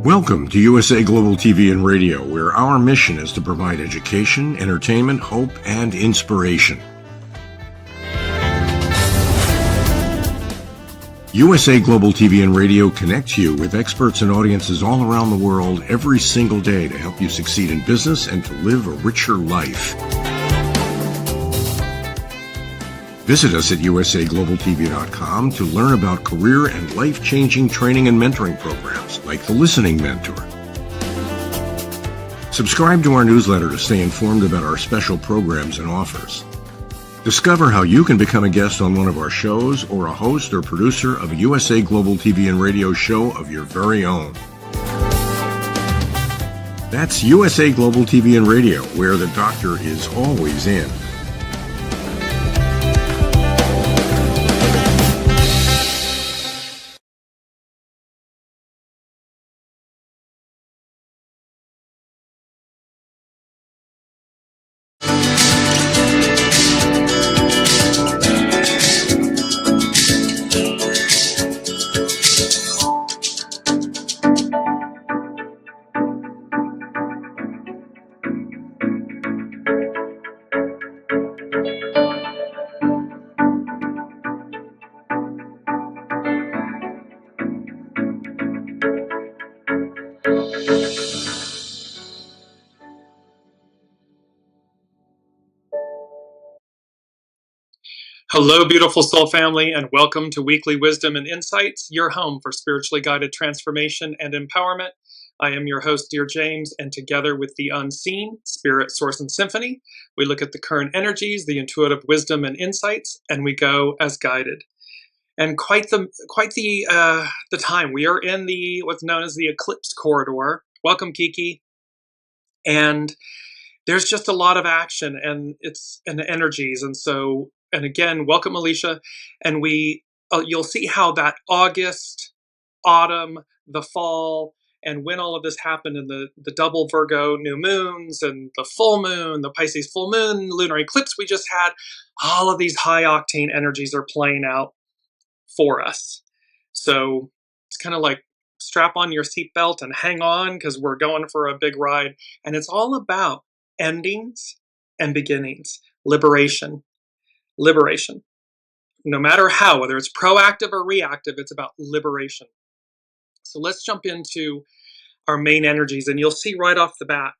Welcome to USA Global TV and Radio, where our mission is to provide education, entertainment, hope, and inspiration. USA Global TV and Radio connects you with experts and audiences all around the world every single day to help you succeed in business and to live a richer life. Visit us at usaglobaltv.com to learn about career and life-changing training and mentoring programs like the Listening Mentor. Subscribe to our newsletter to stay informed about our special programs and offers. Discover how you can become a guest on one of our shows or a host or producer of a USA Global TV and Radio show of your very own. That's USA Global TV and Radio, where the doctor is always in. Hello, beautiful soul family, and welcome to Weekly Wisdom and Insights, your home for spiritually guided transformation and empowerment. I am your host, Dearjames, and together with the unseen, Spirit, Source, and Symphony, we look at the current energies, the intuitive wisdom and insights, and we go as guided. And quite the time. We are in the what's known as the Eclipse corridor. Welcome, Kiki. And there's just a lot of action and energies, and so. And again, welcome, Alicia. And you'll see how that August, autumn, the fall, and when all of this happened in the double Virgo new moons and the full moon, the Pisces full moon, lunar eclipse we just had, all of these high octane energies are playing out for us. So it's kind of like strap on your seatbelt and hang on because we're going for a big ride. And it's all about endings and beginnings, liberation. Liberation. No matter how, whether it's proactive or reactive, it's about liberation. So let's jump into our main energies, and you'll see right off the bat,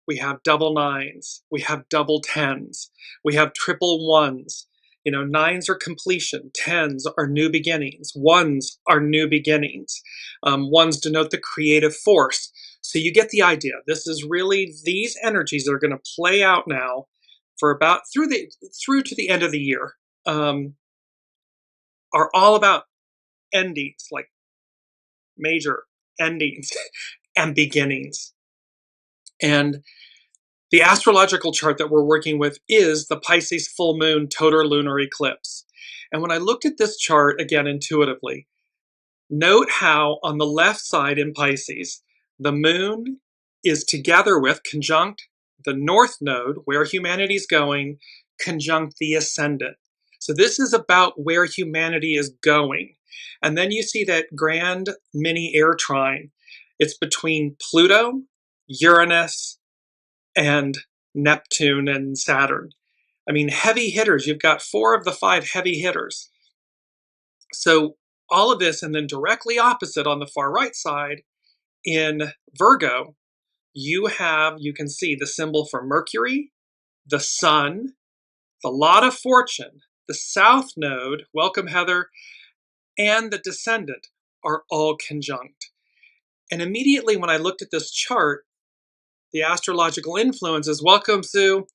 we have double nines, we have double tens, we have triple ones. Nines are completion, tens are new beginnings, ones are new beginnings. Ones denote the creative force. So you get the idea. This is really these energies that are going to play out now for about through to the end of the year, are all about endings, like major endings and beginnings. And the astrological chart that we're working with is the Pisces full moon total lunar eclipse. And when I looked at this chart again intuitively, note how on the left side in Pisces, the moon is together with, conjunct, the north node, where humanity's going, conjunct the ascendant. So this is about where humanity is going. And then you see that grand mini air trine. It's between Pluto, Uranus, and Neptune and Saturn. I mean, heavy hitters. You've got 4 of the 5 heavy hitters. So all of this, and then directly opposite on the far right side in Virgo, you can see the symbol for Mercury, the Sun, the Lot of Fortune, the South Node, welcome Heather, and the Descendant are all conjunct. And immediately when I looked at this chart, the astrological influences, welcome Sue,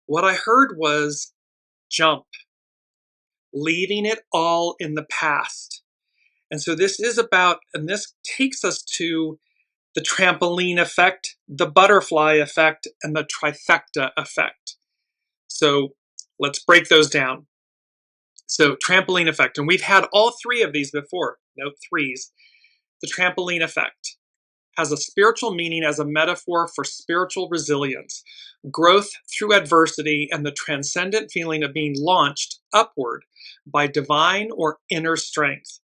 what I heard was jump, leaving it all in the past. And so this is about, and this takes us to the trampoline effect, the butterfly effect, and the trifecta effect. So let's break those down. So trampoline effect, and we've had all 3 of these before, note 3s. The trampoline effect has a spiritual meaning as a metaphor for spiritual resilience, growth through adversity, and the transcendent feeling of being launched upward by divine or inner strength.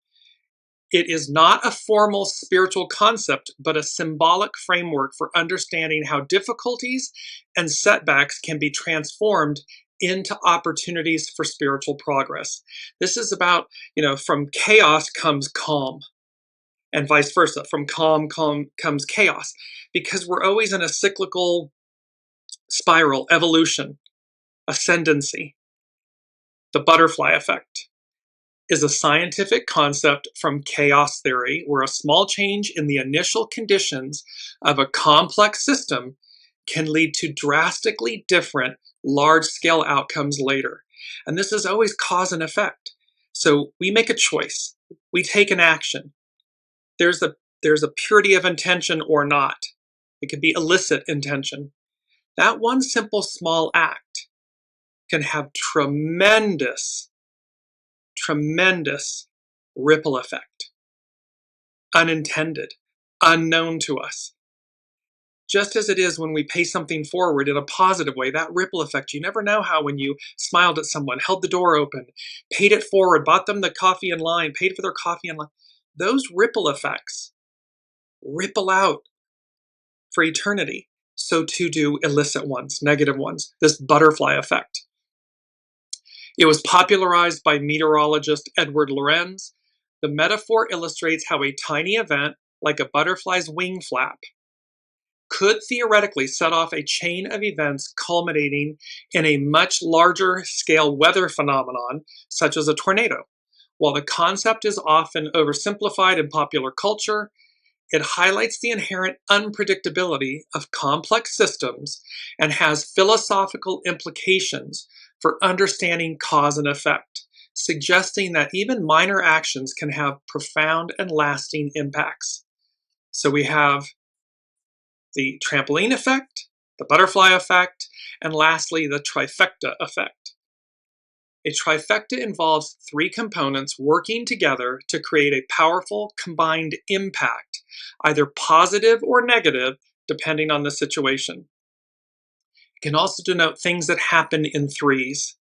It is not a formal spiritual concept, but a symbolic framework for understanding how difficulties and setbacks can be transformed into opportunities for spiritual progress. This is about, from chaos comes calm, and vice versa. From calm comes chaos, because we're always in a cyclical spiral, evolution, ascendancy. The butterfly effect is a scientific concept from chaos theory where a small change in the initial conditions of a complex system can lead to drastically different large-scale outcomes later. And this is always cause and effect. So we make a choice. We take an action. There's a purity of intention or not. It could be illicit intention. That one simple small act can have tremendous ripple effect, unintended, unknown to us. Just as it is when we pay something forward in a positive way, that ripple effect, you never know how, when you smiled at someone, held the door open, paid it forward, bought them the coffee in line, paid for their coffee in line, those ripple effects ripple out for eternity. So too do illicit ones, negative ones, this butterfly effect. It was popularized by meteorologist Edward Lorenz. The metaphor illustrates how a tiny event, like a butterfly's wing flap, could theoretically set off a chain of events culminating in a much larger scale weather phenomenon, such as a tornado. While the concept is often oversimplified in popular culture, it highlights the inherent unpredictability of complex systems and has philosophical implications for understanding cause and effect, suggesting that even minor actions can have profound and lasting impacts. So we have the trampoline effect, the butterfly effect, and lastly, the trifecta effect. A trifecta involves three components working together to create a powerful combined impact, either positive or negative, depending on the situation. It can also denote things that happen in threes.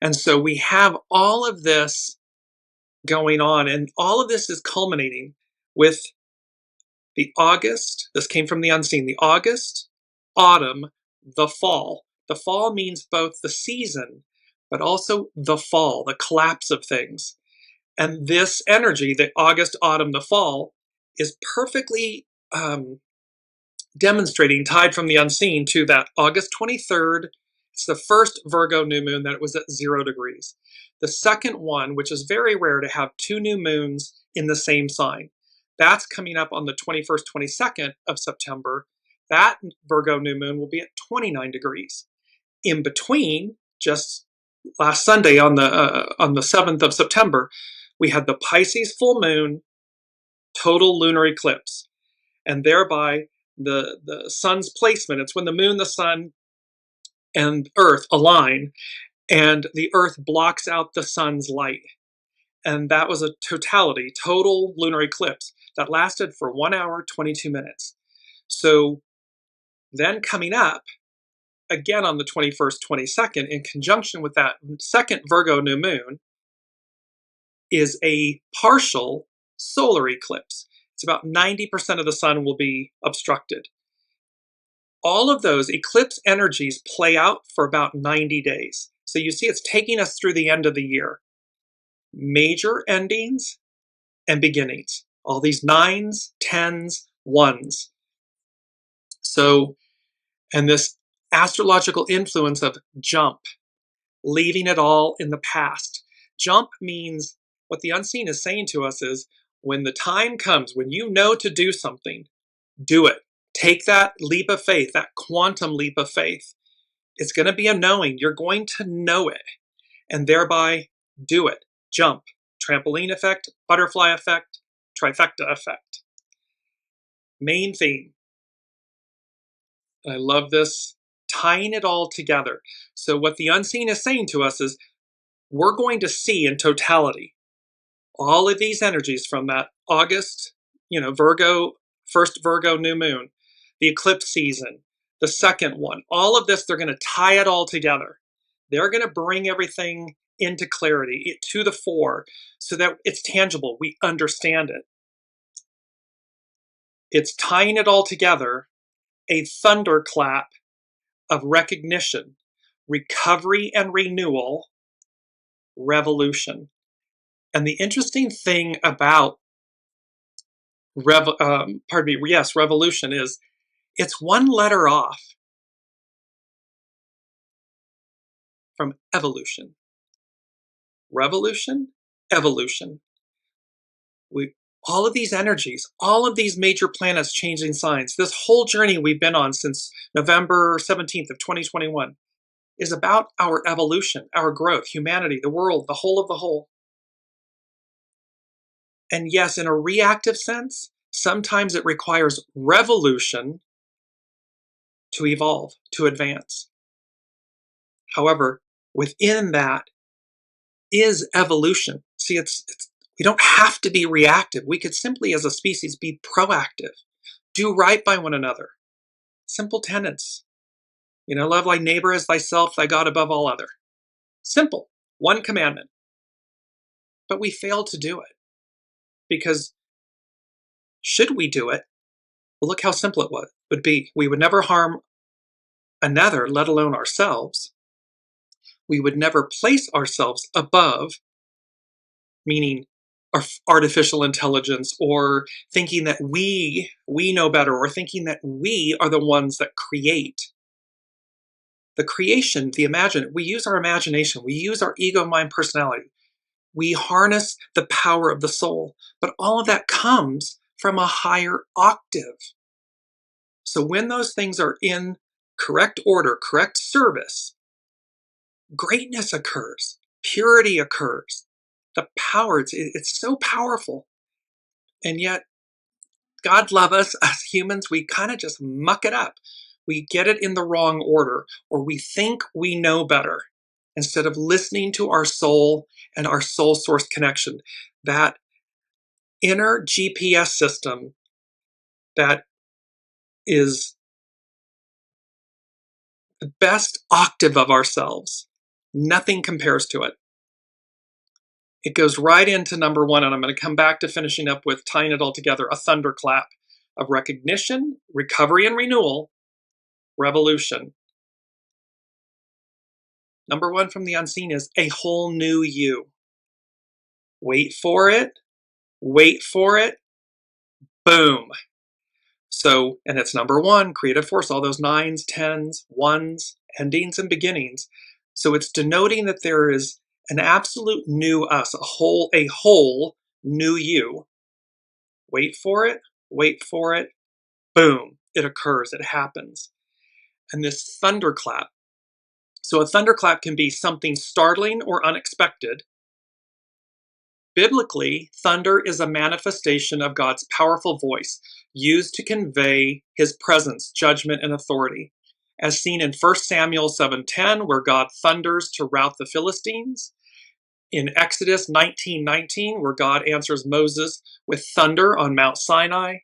And so we have all of this going on, and all of this is culminating with the August. This came from the unseen. The August, autumn, the fall. The fall means both the season, but also the fall, the collapse of things. And this energy, the August, autumn, the fall, is perfectly demonstrating, tied from the unseen to that August 23rd. It's the first Virgo new moon that it was at 0 degrees. The second one, which is very rare to have two new moons in the same sign, that's coming up on the 21st, 22nd of September. That Virgo new moon will be at 29 degrees. In between, just last Sunday on the 7th of September, we had the Pisces full moon, total lunar eclipse, and thereby the sun's placement. It's when the moon, the sun, and Earth align, and the Earth blocks out the sun's light. And that was a totality, total lunar eclipse that lasted for 1 hour, 22 minutes. So then coming up, again on the 21st, 22nd, in conjunction with that second Virgo new moon, is a partial solar eclipse. It's about 90% of the sun will be obstructed. All of those eclipse energies play out for about 90 days. So you see it's taking us through the end of the year. Major endings and beginnings. All these 9s, 10s, 1s. So, and this astrological influence of jump, leaving it all in the past. Jump means, what the unseen is saying to us is, when the time comes, when you know to do something, do it. Take that leap of faith, that quantum leap of faith. It's going to be a knowing. You're going to know it, and thereby do it. Jump. Trampoline effect, butterfly effect, trifecta effect. Main theme. I love this, tying it all together. So what the unseen is saying to us is, we're going to see in totality all of these energies from that August, Virgo, first Virgo new moon, the eclipse season, the second one, all of this, they're going to tie it all together. They're going to bring everything into clarity, to the fore, so that it's tangible, we understand it. It's tying it all together, a thunderclap of recognition, recovery and renewal, revolution. And the interesting thing about revolution is it's one letter off from evolution. Revolution, evolution. All of these energies, all of these major planets changing signs, this whole journey we've been on since November 17th of 2021 is about our evolution, our growth, humanity, the world, the whole of the whole. And yes, in a reactive sense, sometimes it requires revolution to evolve, to advance. However, within that is evolution. See, we don't have to be reactive. We could simply, as a species, be proactive, do right by one another. Simple tenets. Love thy neighbor as thyself, thy God above all other. Simple, one commandment. But we fail to do it because should we do it? Well, look how simple it would be. We would never harm another, let alone ourselves. We would never place ourselves above, meaning artificial intelligence, or thinking that we know better, or thinking that we are the ones that create. The creation, we use our imagination, we use our ego, mind, personality. We harness the power of the soul, but all of that comes from a higher octave. So when those things are in correct order, correct service, greatness occurs, purity occurs. The power, it's so powerful. And yet, God love us as humans, we kind of just muck it up. We get it in the wrong order, or we think we know better instead of listening to our soul and our soul source connection. That inner GPS system that is the best octave of ourselves. Nothing compares to it. It goes right into number one, and I'm going to come back to finishing up with tying it all together, a thunderclap of recognition, recovery and renewal, revolution. Number one from the unseen is a whole new you. Wait for it, boom. So, and it's number one, creative force, all those 9s, 10s, 1s, endings and beginnings. So it's denoting that there is an absolute new us, a whole new you. Wait for it, boom, it occurs, it happens. And this thunderclap. So a thunderclap can be something startling or unexpected. Biblically, thunder is a manifestation of God's powerful voice used to convey his presence, judgment, and authority, as seen in 1 Samuel 7:10, where God thunders to rout the Philistines, in Exodus 19:19, where God answers Moses with thunder on Mount Sinai.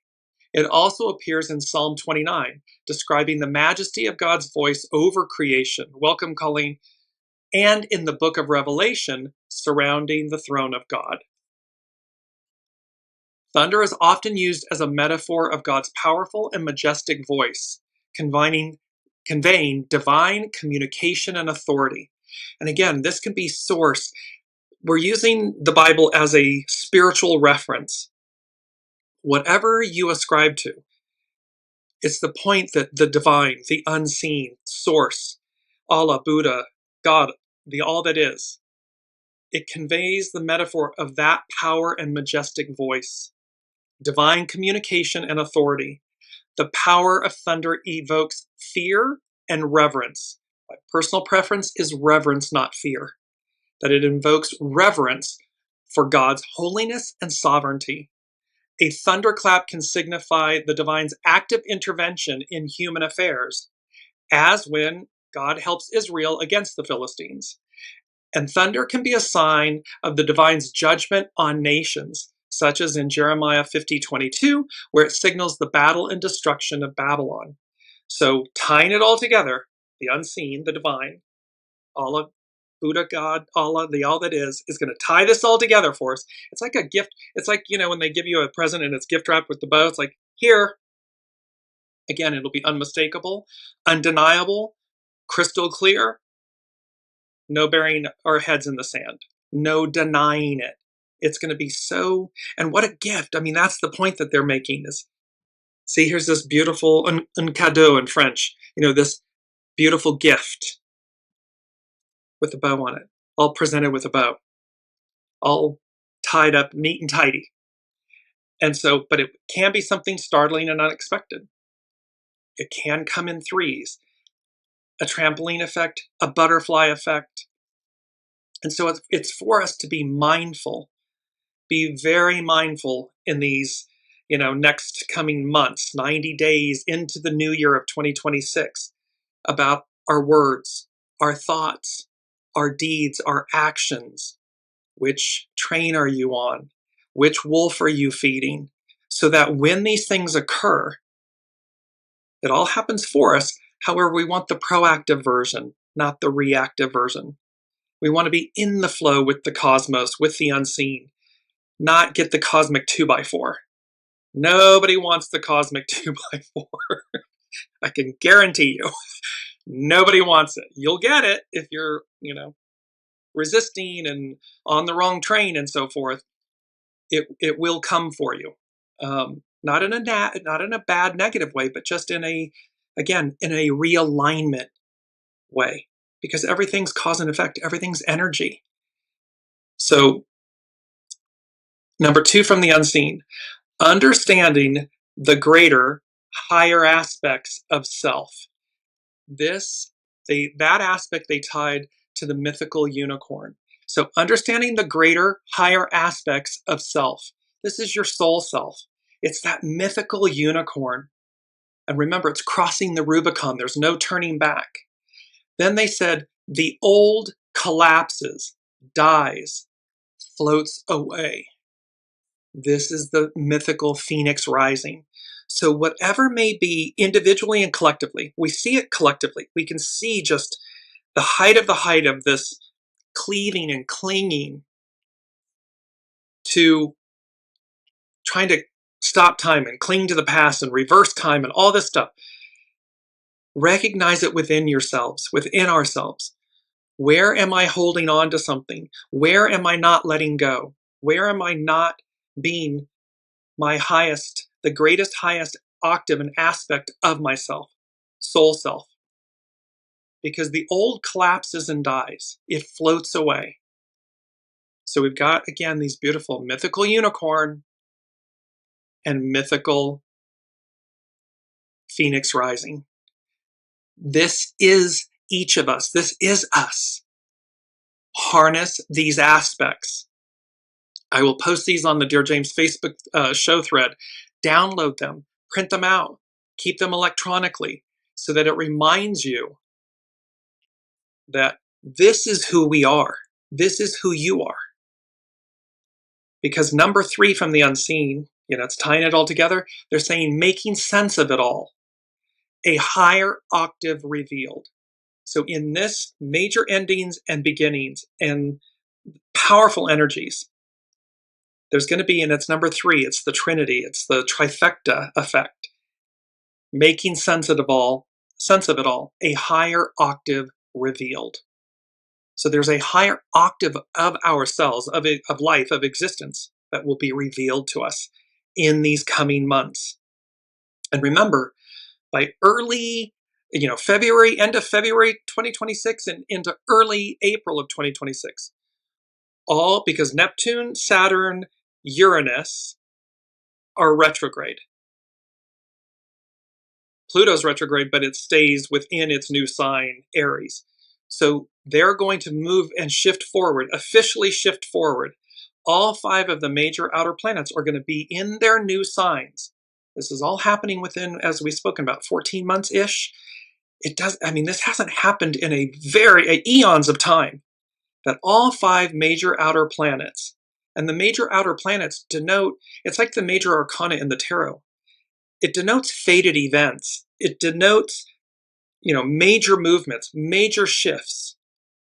It also appears in Psalm 29, describing the majesty of God's voice over creation. Welcome, Colleen. And in the book of Revelation, surrounding the throne of God. Thunder is often used as a metaphor of God's powerful and majestic voice, conveying divine communication and authority. And again, this can be source. We're using the Bible as a spiritual reference. Whatever you ascribe to, it's the point that the divine, the unseen, source, Allah, Buddha, God, the all that is, it conveys the metaphor of that power and majestic voice, divine communication and authority. The power of thunder evokes fear and reverence. My personal preference is reverence, not fear. That it invokes reverence for God's holiness and sovereignty. A thunderclap can signify the divine's active intervention in human affairs, as when God helps Israel against the Philistines. And thunder can be a sign of the divine's judgment on nations, such as in Jeremiah 50:22, where it signals the battle and destruction of Babylon. So tying it all together, the unseen, the divine, all of Buddha, God, Allah, the all that is going to tie this all together for us. It's like a gift. It's like, you know, when they give you a present and it's gift wrapped with the bow, it's like, here. Again, it'll be unmistakable, undeniable, crystal clear, no burying our heads in the sand, no denying it. It's going to be so, and what a gift. I mean, that's the point that they're making is, see, here's this beautiful, un cadeau in French, you know, this beautiful gift with a bow on it, all presented with a bow, all tied up neat and tidy. And so, but it can be something startling and unexpected. It can come in threes, a trampoline effect, a butterfly effect. And so it's for us to be mindful, be very mindful in these, you know, next coming months, 90 days into the new year of 2026, about our words, our thoughts, our deeds, our actions. Which train are you on? Which wolf are you feeding? So that when these things occur, it all happens for us. However, we want the proactive version, not the reactive version. We want to be in the flow with the cosmos, with the unseen, not get the cosmic 2x4. Nobody wants the cosmic 2x4. I can guarantee you. Nobody wants it. You'll get it if you're, you know, resisting and on the wrong train and so forth. It will come for you. Not in a bad negative way, but just in a, again, in a realignment way, because everything's cause and effect, everything's energy. So number 2 from the unseen, understanding the greater, higher aspects of self. That aspect they tied to the mythical unicorn. So understanding the greater, higher aspects of self. This is your soul self. It's that mythical unicorn. And remember, it's crossing the Rubicon. There's no turning back. Then they said, the old collapses, dies, floats away. This is the mythical phoenix rising. So whatever may be individually and collectively, we see it collectively. We can see just the height of this cleaving and clinging to trying to stop time and cling to the past and reverse time and all this stuff. Recognize it within yourselves, within ourselves. Where am I holding on to something? Where am I not letting go? Where am I not being my highest, the greatest, highest octave and aspect of myself, soul self? Because the old collapses and dies. It floats away. So we've got, again, these beautiful mythical unicorn and mythical phoenix rising. This is each of us. This is us. Harness these aspects. I will post these on the Dearjames Facebook show thread. Download them, print them out, keep them electronically so that it reminds you that this is who we are. This is who you are. Because number 3 from the unseen, you know, it's tying it all together. They're saying making sense of it all. A higher octave revealed. So in this, major endings and beginnings and powerful energies, there's going to be, and it's number 3, it's the Trinity, it's the trifecta effect. Making sense of it all, a higher octave revealed. So there's a higher octave of ourselves, of life, of existence that will be revealed to us in these coming months. And remember, by early, you know, February, end of February 2026 and into early April of 2026, all because Neptune, Saturn, Uranus are retrograde. Pluto's retrograde, but it stays within its new sign, Aries. So they're going to move and shift forward, officially shift forward. All 5 of the major outer planets are going to be in their new signs. This is all happening within, as we've spoken about, 14 months-ish. It does, I mean, this hasn't happened in eons of time, that all 5 major outer planets, and the major outer planets denote, it's like the major arcana in the tarot. It denotes fated events. It denotes, you know, major movements, major shifts.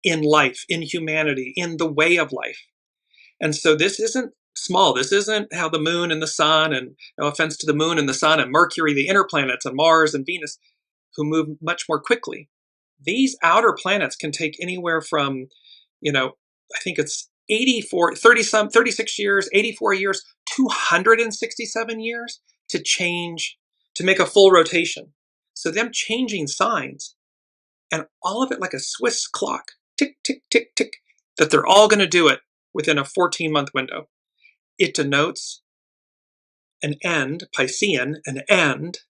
in life, in humanity, in the way of life. And so this isn't small. This isn't how the moon and the sun, and no offense to the moon and the sun and Mercury, the inner planets, and Mars and Venus, who move much more quickly. These outer planets can take anywhere from, I think it's 36 years, 84 years, 267 years to change, to make a full rotation. So them changing signs, and all of it like a Swiss clock, tick, tick, tick, tick, that they're all going to do it within a 14-month window. It denotes an end, Piscean, an end,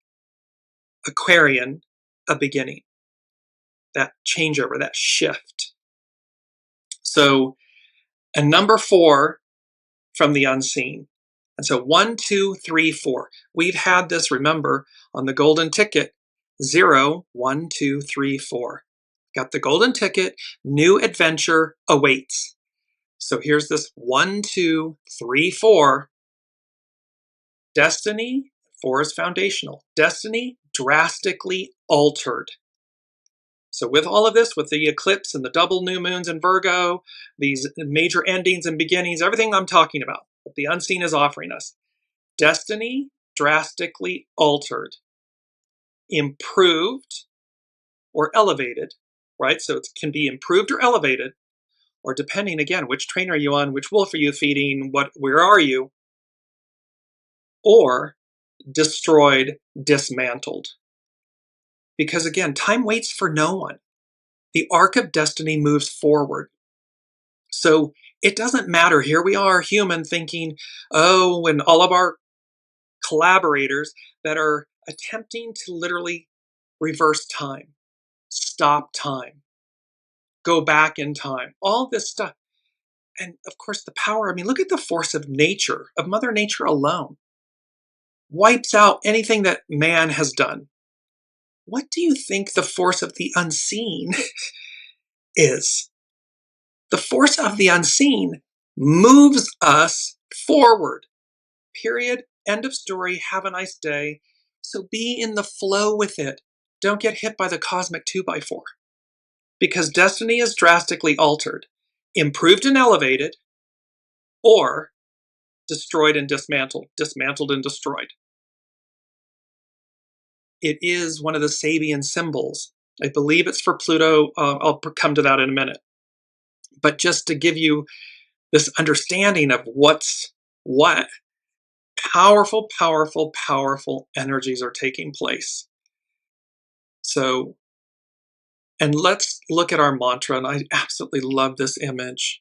Aquarian, a beginning. That changeover, that shift. So, and number 4 from the unseen. And so 1, 2, 3, 4. We've had this, remember, on the golden ticket, 0, 1, 2, 3, 4. Got the golden ticket, new adventure awaits. So here's this 1, 2, 3, 4. Destiny, 4 is foundational. Destiny drastically altered. So with all of this, with the eclipse and the double new moons in Virgo, these major endings and beginnings, everything I'm talking about, what the unseen is offering us, destiny drastically altered, improved or elevated, right? So it can be improved or elevated, or depending, again, which train are you on, which wolf are you feeding, where are you, or destroyed, dismantled. Because again, time waits for no one. The arc of destiny moves forward. So it doesn't matter. Here we are, human, thinking, oh, and all of our collaborators that are attempting to literally reverse time, stop time, go back in time, all this stuff. And of course, the power, I mean, look at the force of nature, of Mother Nature alone. Wipes out anything that man has done. What do you think the force of the unseen is? The force of the unseen moves us forward. Period. End of story. Have a nice day. So be in the flow with it. Don't get hit by the cosmic 2x4. Because destiny is drastically altered, improved and elevated, or destroyed and dismantled and destroyed. It is one of the Sabian symbols. I believe it's for Pluto. I'll come to that in a minute. But just to give you this understanding of what's what, powerful, powerful, powerful energies are taking place. So, and let's look at our mantra, and I absolutely love this image.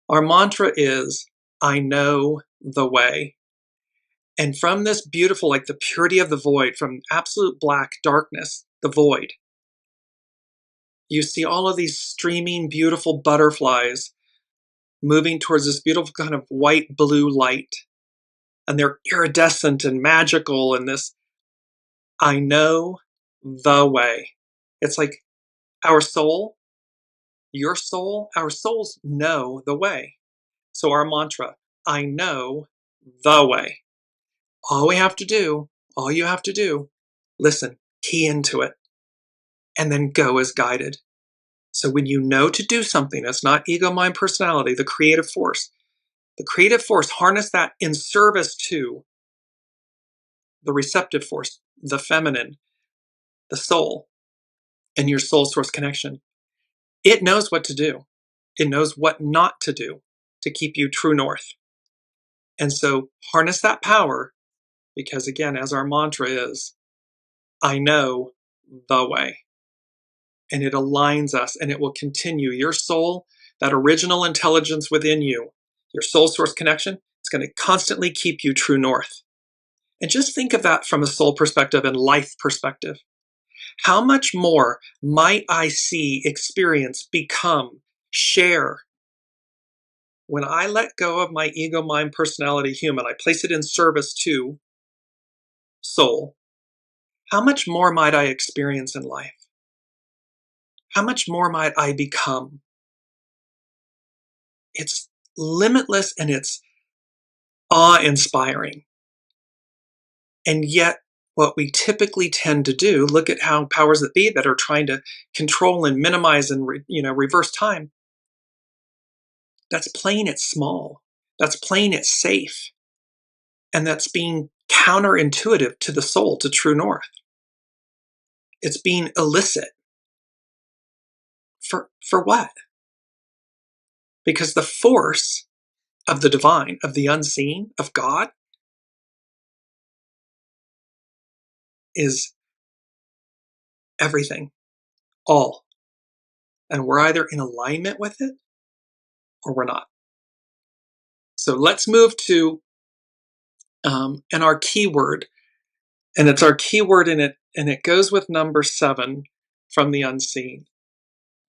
Our mantra is, I know the way. And from this beautiful, like the purity of the void, from absolute black darkness, the void, you see all of these streaming, beautiful butterflies moving towards this beautiful kind of white blue light. And they're iridescent and magical, and this, I know the way. It's like our soul, your soul, our souls know the way. So our mantra, I know the way. All we have to do, all you have to do, listen, key into it, and then go as guided. So when you know to do something, it's not ego, mind, personality, the creative force. The creative force, harness that in service to the receptive force, the feminine, the soul, and your soul source connection. It knows what to do. It knows what not to do to keep you true north. And so harness that power, because again, as our mantra is, I know the way. And it aligns us, and it will continue. Your soul, that original intelligence within you, your soul source connection, it's going to constantly keep you true north. And just think of that from a soul perspective and life perspective. How much more might I see, experience, become, share when I let go of my ego, mind, personality, human? I place it in service to soul. How much more might I experience in life? How much more might I become? It's limitless and it's awe-inspiring. And yet, what we typically tend to do, look at how powers that be that are trying to control and minimize and reverse time, that's playing it small. That's playing it safe. And that's being counterintuitive to the soul, to true north. It's being illicit. For what? Because the force of the divine, of the unseen, of God, is everything, all. And we're either in alignment with it or we're not. So let's move to and our keyword, and it's our keyword in it, and it goes with number 7 from the unseen.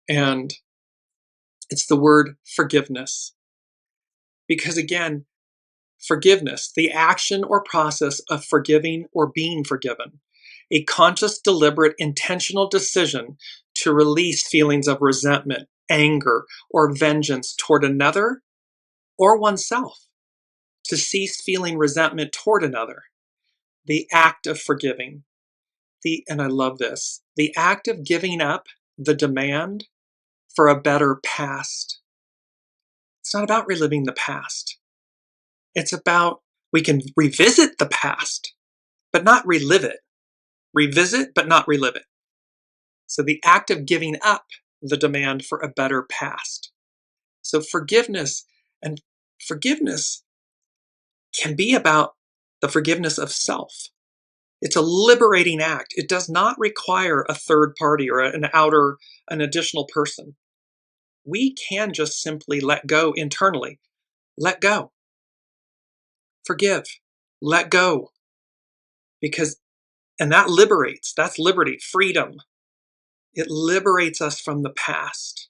And it's the word forgiveness. Because again, forgiveness, the action or process of forgiving or being forgiven, a conscious, deliberate, intentional decision to release feelings of resentment, anger, or vengeance toward another or oneself, to cease feeling resentment toward another, the act of forgiving, and I love this, the act of giving up the demand for a better past. It's not about reliving the past. It's about, we can revisit the past, but not relive it. Revisit, but not relive it. So the act of giving up the demand for a better past. So forgiveness can be about the forgiveness of self. It's a liberating act. It does not require a third party or an additional person. We can just simply let go internally. Let go. Forgive. Let go. And that liberates. That's liberty, freedom. It liberates us from the past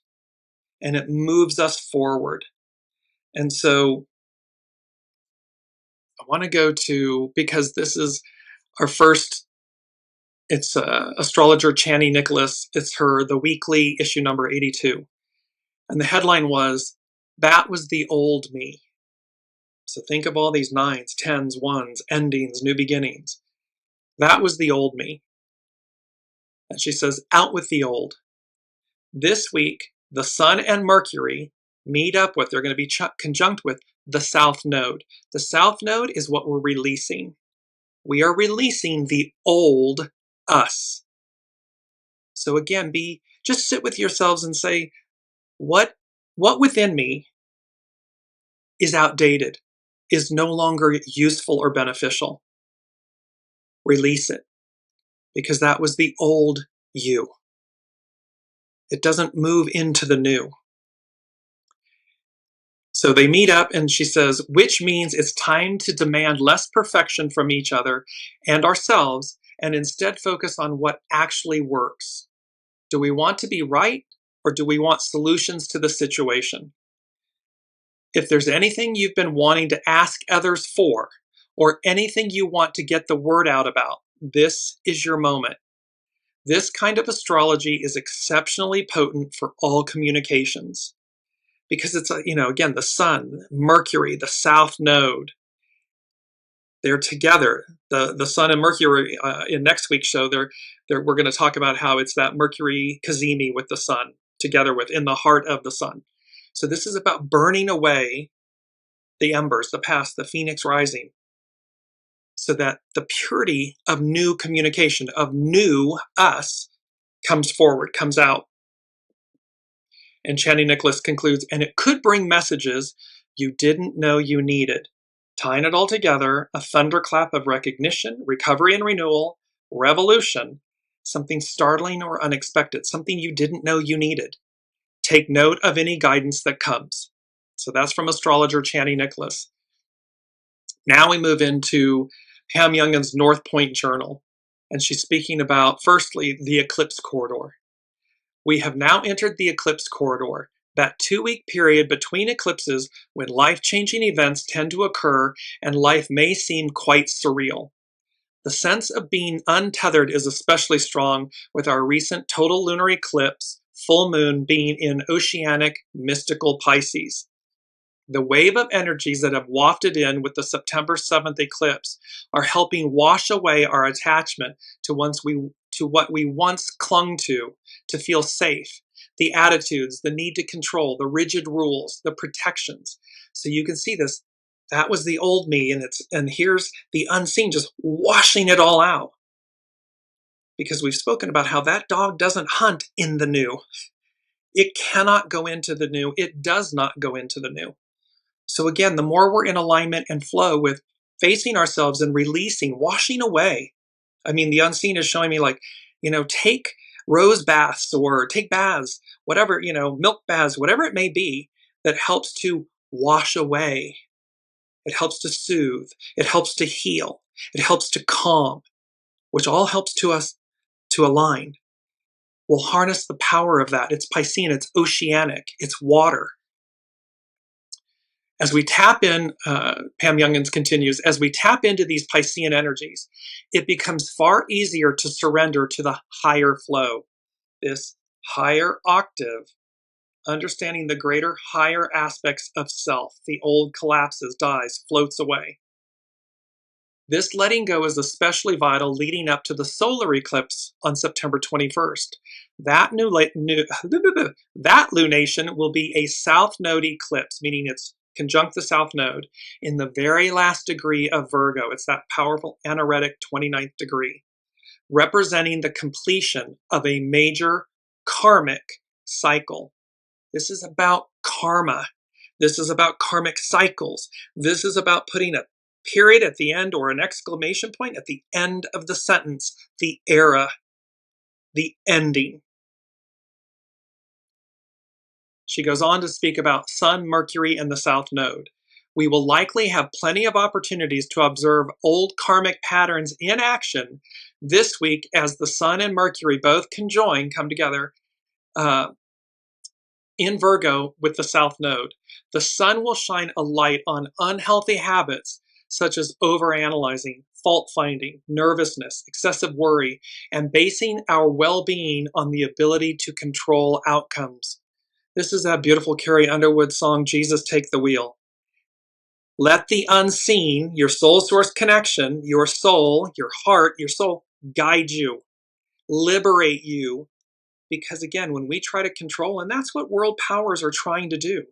and it moves us forward. And so I want to go to, because this is our first, it's astrologer Chani Nicholas. It's the weekly issue number 82. And the headline was, "That was the old me." So think of all these 9s, 10s, 1s, endings, new beginnings. That was the old me. And she says, out with the old. This week, the Sun and Mercury meet up with, they're going to be conjunct with the South Node. The South Node is what we're releasing. We are releasing the old us. So again, just sit with yourselves and say, what within me is outdated, is no longer useful or beneficial? Release it, because that was the old you. It doesn't move into the new. So they meet up and she says, which means it's time to demand less perfection from each other and ourselves and instead focus on what actually works. Do we want to be right, or do we want solutions to the situation? If there's anything you've been wanting to ask others for, or anything you want to get the word out about, this is your moment. This kind of astrology is exceptionally potent for all communications, because it's, again, the Sun, Mercury, the South Node, they're together. The Sun and Mercury in next week's show, we're going to talk about how it's that Mercury Cazimi with the Sun together with in the heart of the Sun. So this is about burning away the embers, the past, the phoenix rising, so that the purity of new communication, of new us, comes forward, comes out. And Chani Nicholas concludes, and it could bring messages you didn't know you needed. Tying it all together, a thunderclap of recognition, recovery and renewal, revolution, something startling or unexpected, something you didn't know you needed. Take note of any guidance that comes. So that's from astrologer Chani Nicholas. Now we move into Pam Youngin's North Point Journal, and she's speaking about, firstly, the eclipse corridor. We have now entered the eclipse corridor, that 2-week period between eclipses when life-changing events tend to occur and life may seem quite surreal. The sense of being untethered is especially strong with our recent total lunar eclipse, full moon, being in oceanic mystical Pisces. The wave of energies that have wafted in with the September 7th eclipse are helping wash away our attachment to what we once clung to feel safe, the attitudes, the need to control, the rigid rules, the protections. So you can see this. That was the old me, and here's the unseen just washing it all out. Because we've spoken about how that dog doesn't hunt in the new. It cannot go into the new. It does not go into the new. So again, the more we're in alignment and flow with facing ourselves and releasing, washing away. I mean, the unseen is showing me like, take rose baths or take baths, whatever, milk baths, whatever it may be that helps to wash away. It helps to soothe. It helps to heal. It helps to calm, which all helps to us to align. We'll harness the power of that. It's Piscean, it's oceanic, it's water. As we tap in, Pam Youngins continues, as we tap into these Piscean energies, it becomes far easier to surrender to the higher flow, this higher octave, understanding the greater, higher aspects of self. The old collapses, dies, floats away. This letting go is especially vital leading up to the solar eclipse on September 21st. That lunation will be a south node eclipse, meaning it's conjunct the south node in the very last degree of Virgo. It's that powerful anaretic 29th degree, representing the completion of a major karmic cycle. This is about karma. This is about karmic cycles. This is about putting a period at the end or an exclamation point at the end of the sentence, the era, the ending. She goes on to speak about Sun, Mercury, and the South Node. We will likely have plenty of opportunities to observe old karmic patterns in action this week as the Sun and Mercury both come together in Virgo with the South Node. The Sun will shine a light on unhealthy habits such as overanalyzing, fault-finding, nervousness, excessive worry, and basing our well-being on the ability to control outcomes. This is that beautiful Carrie Underwood song, Jesus Take the Wheel. Let the unseen, your soul source connection, your soul, your heart, your soul, guide you, liberate you. Because again, when we try to control, and that's what world powers are trying to do,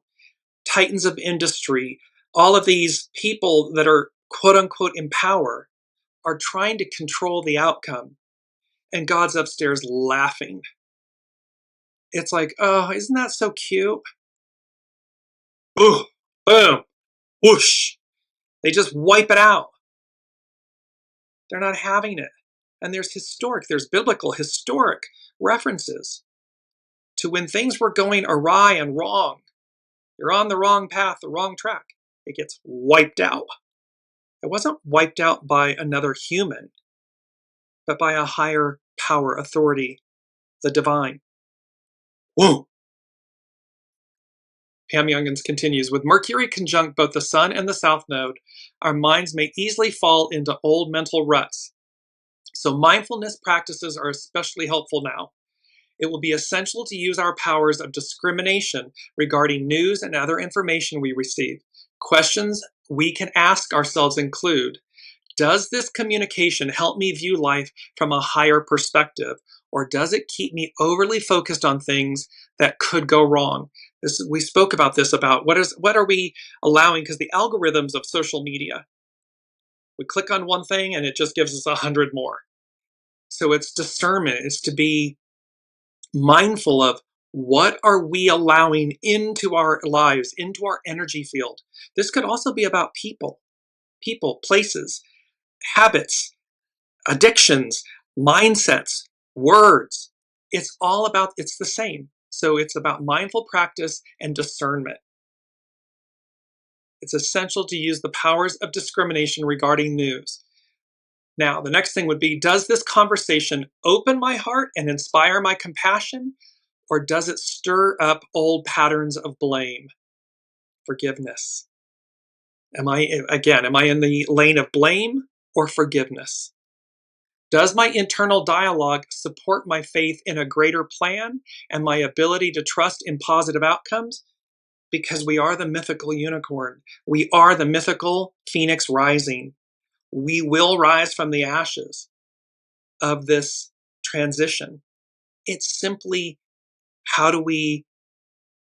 titans of industry, all of these people that are quote unquote in power are trying to control the outcome. And God's upstairs laughing. It's like, oh, isn't that so cute? Boom, boom, whoosh. They just wipe it out. They're not having it. And there's biblical, historic references to when things were going awry and wrong. You're on the wrong path, the wrong track. It gets wiped out. It wasn't wiped out by another human, but by a higher power, authority, the divine. Whoa! Pam Youngins continues, with Mercury conjunct both the Sun and the South Node, our minds may easily fall into old mental ruts. So mindfulness practices are especially helpful now. It will be essential to use our powers of discrimination regarding news and other information we receive. Questions we can ask ourselves include, does this communication help me view life from a higher perspective, or does it keep me overly focused on things that could go wrong? We spoke about this, about what are we allowing, because the algorithms of social media, we click on one thing and it just gives us 100 more. So it's discernment, it's to be mindful of what are we allowing into our lives, into our energy field. This could also be about people, places, habits, addictions, mindsets, words. It's the same. So it's about mindful practice and discernment. It's essential to use the powers of discrimination regarding news. Now, the next thing would be, does this conversation open my heart and inspire my compassion, or does it stir up old patterns of blame? Forgiveness. Am I in the lane of blame or forgiveness? Does my internal dialogue support my faith in a greater plan and my ability to trust in positive outcomes? because we are the mythical unicorn. We are the mythical phoenix rising. We will rise from the ashes of this transition. It's simply, how do we,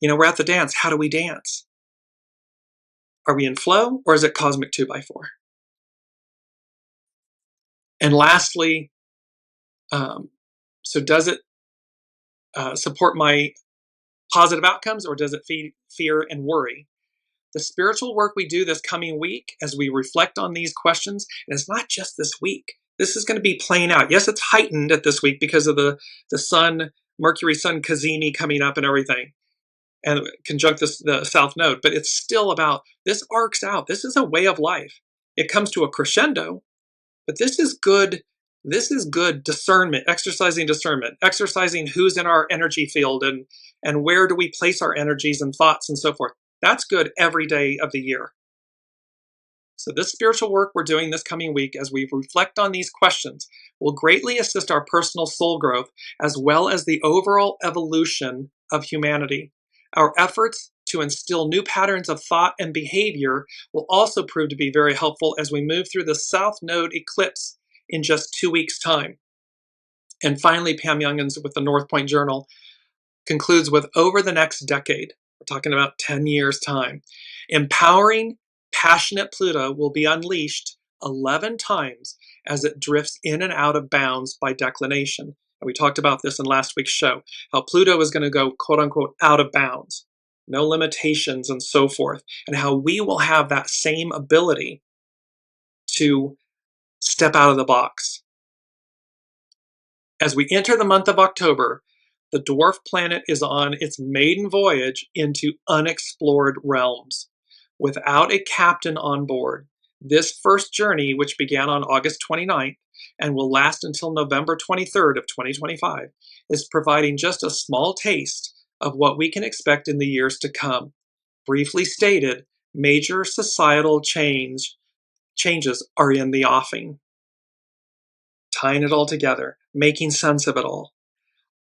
we're at the dance. How do we dance? Are we in flow, or is it cosmic 2x4? And lastly, so does it support my positive outcomes, or does it feed fear and worry? The spiritual work we do this coming week as we reflect on these questions, and it's not just this week. This is going to be playing out. Yes, it's heightened at this week because of the sun, Mercury Sun Cazimi coming up and everything, and conjunct the South Node, but it's still about, this arcs out. This is a way of life. It comes to a crescendo, but this is good. This is good discernment, exercising who's in our energy field, and where do we place our energies and thoughts and so forth. That's good every day of the year. So this spiritual work we're doing this coming week as we reflect on these questions will greatly assist our personal soul growth as well as the overall evolution of humanity. Our efforts to instill new patterns of thought and behavior will also prove to be very helpful as we move through the South Node eclipse in just 2 weeks' time. And finally, Pam Youngins with the North Point Journal concludes with, over the next decade, we're talking about 10 years' time, empowering, passionate Pluto will be unleashed 11 times as it drifts in and out of bounds by declination. And we talked about this in last week's show, how Pluto is going to go, quote unquote, out of bounds, no limitations and so forth, and how we will have that same ability to step out of the box. As we enter the month of October, the dwarf planet is on its maiden voyage into unexplored realms. Without a captain on board, this first journey, which began on August 29th and will last until November 23rd of 2025, is providing just a small taste of what we can expect in the years to come. Briefly stated, major societal changes are in the offing. Tying it all together, making sense of it all.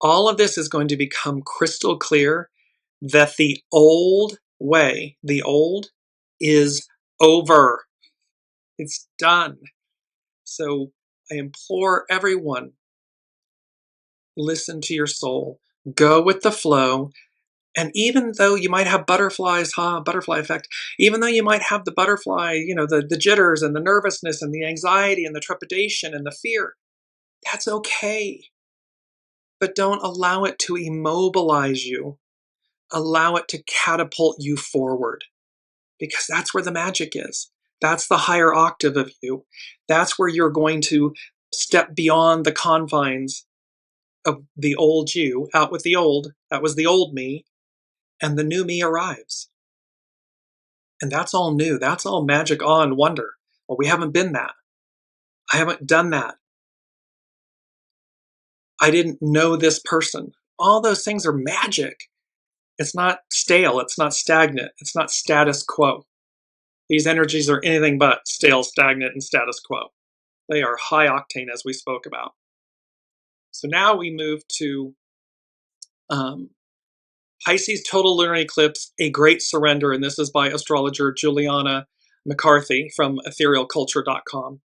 All of this is going to become crystal clear that the old way, the old, is over. It's done. So I implore everyone, listen to your soul, go with the flow. And even though you might have butterflies, butterfly effect, even though you might have the butterfly, the jitters and the nervousness and the anxiety and the trepidation and the fear, that's okay. But don't allow it to immobilize you. Allow it to catapult you forward, because that's where the magic is. That's the higher octave of you. That's where you're going to step beyond the confines of the old you, out with the old. That was the old me, and the new me arrives. And that's all new. That's all magic, awe, and wonder. Well, we haven't been that. I haven't done that. I didn't know this person. All those things are magic. It's not stale. It's not stagnant. It's not status quo. These energies are anything but stale, stagnant, and status quo. They are high octane, as we spoke about. So now we move to Pisces total lunar eclipse, a great surrender. And this is by astrologer Juliana McCarthy from etherealculture.com.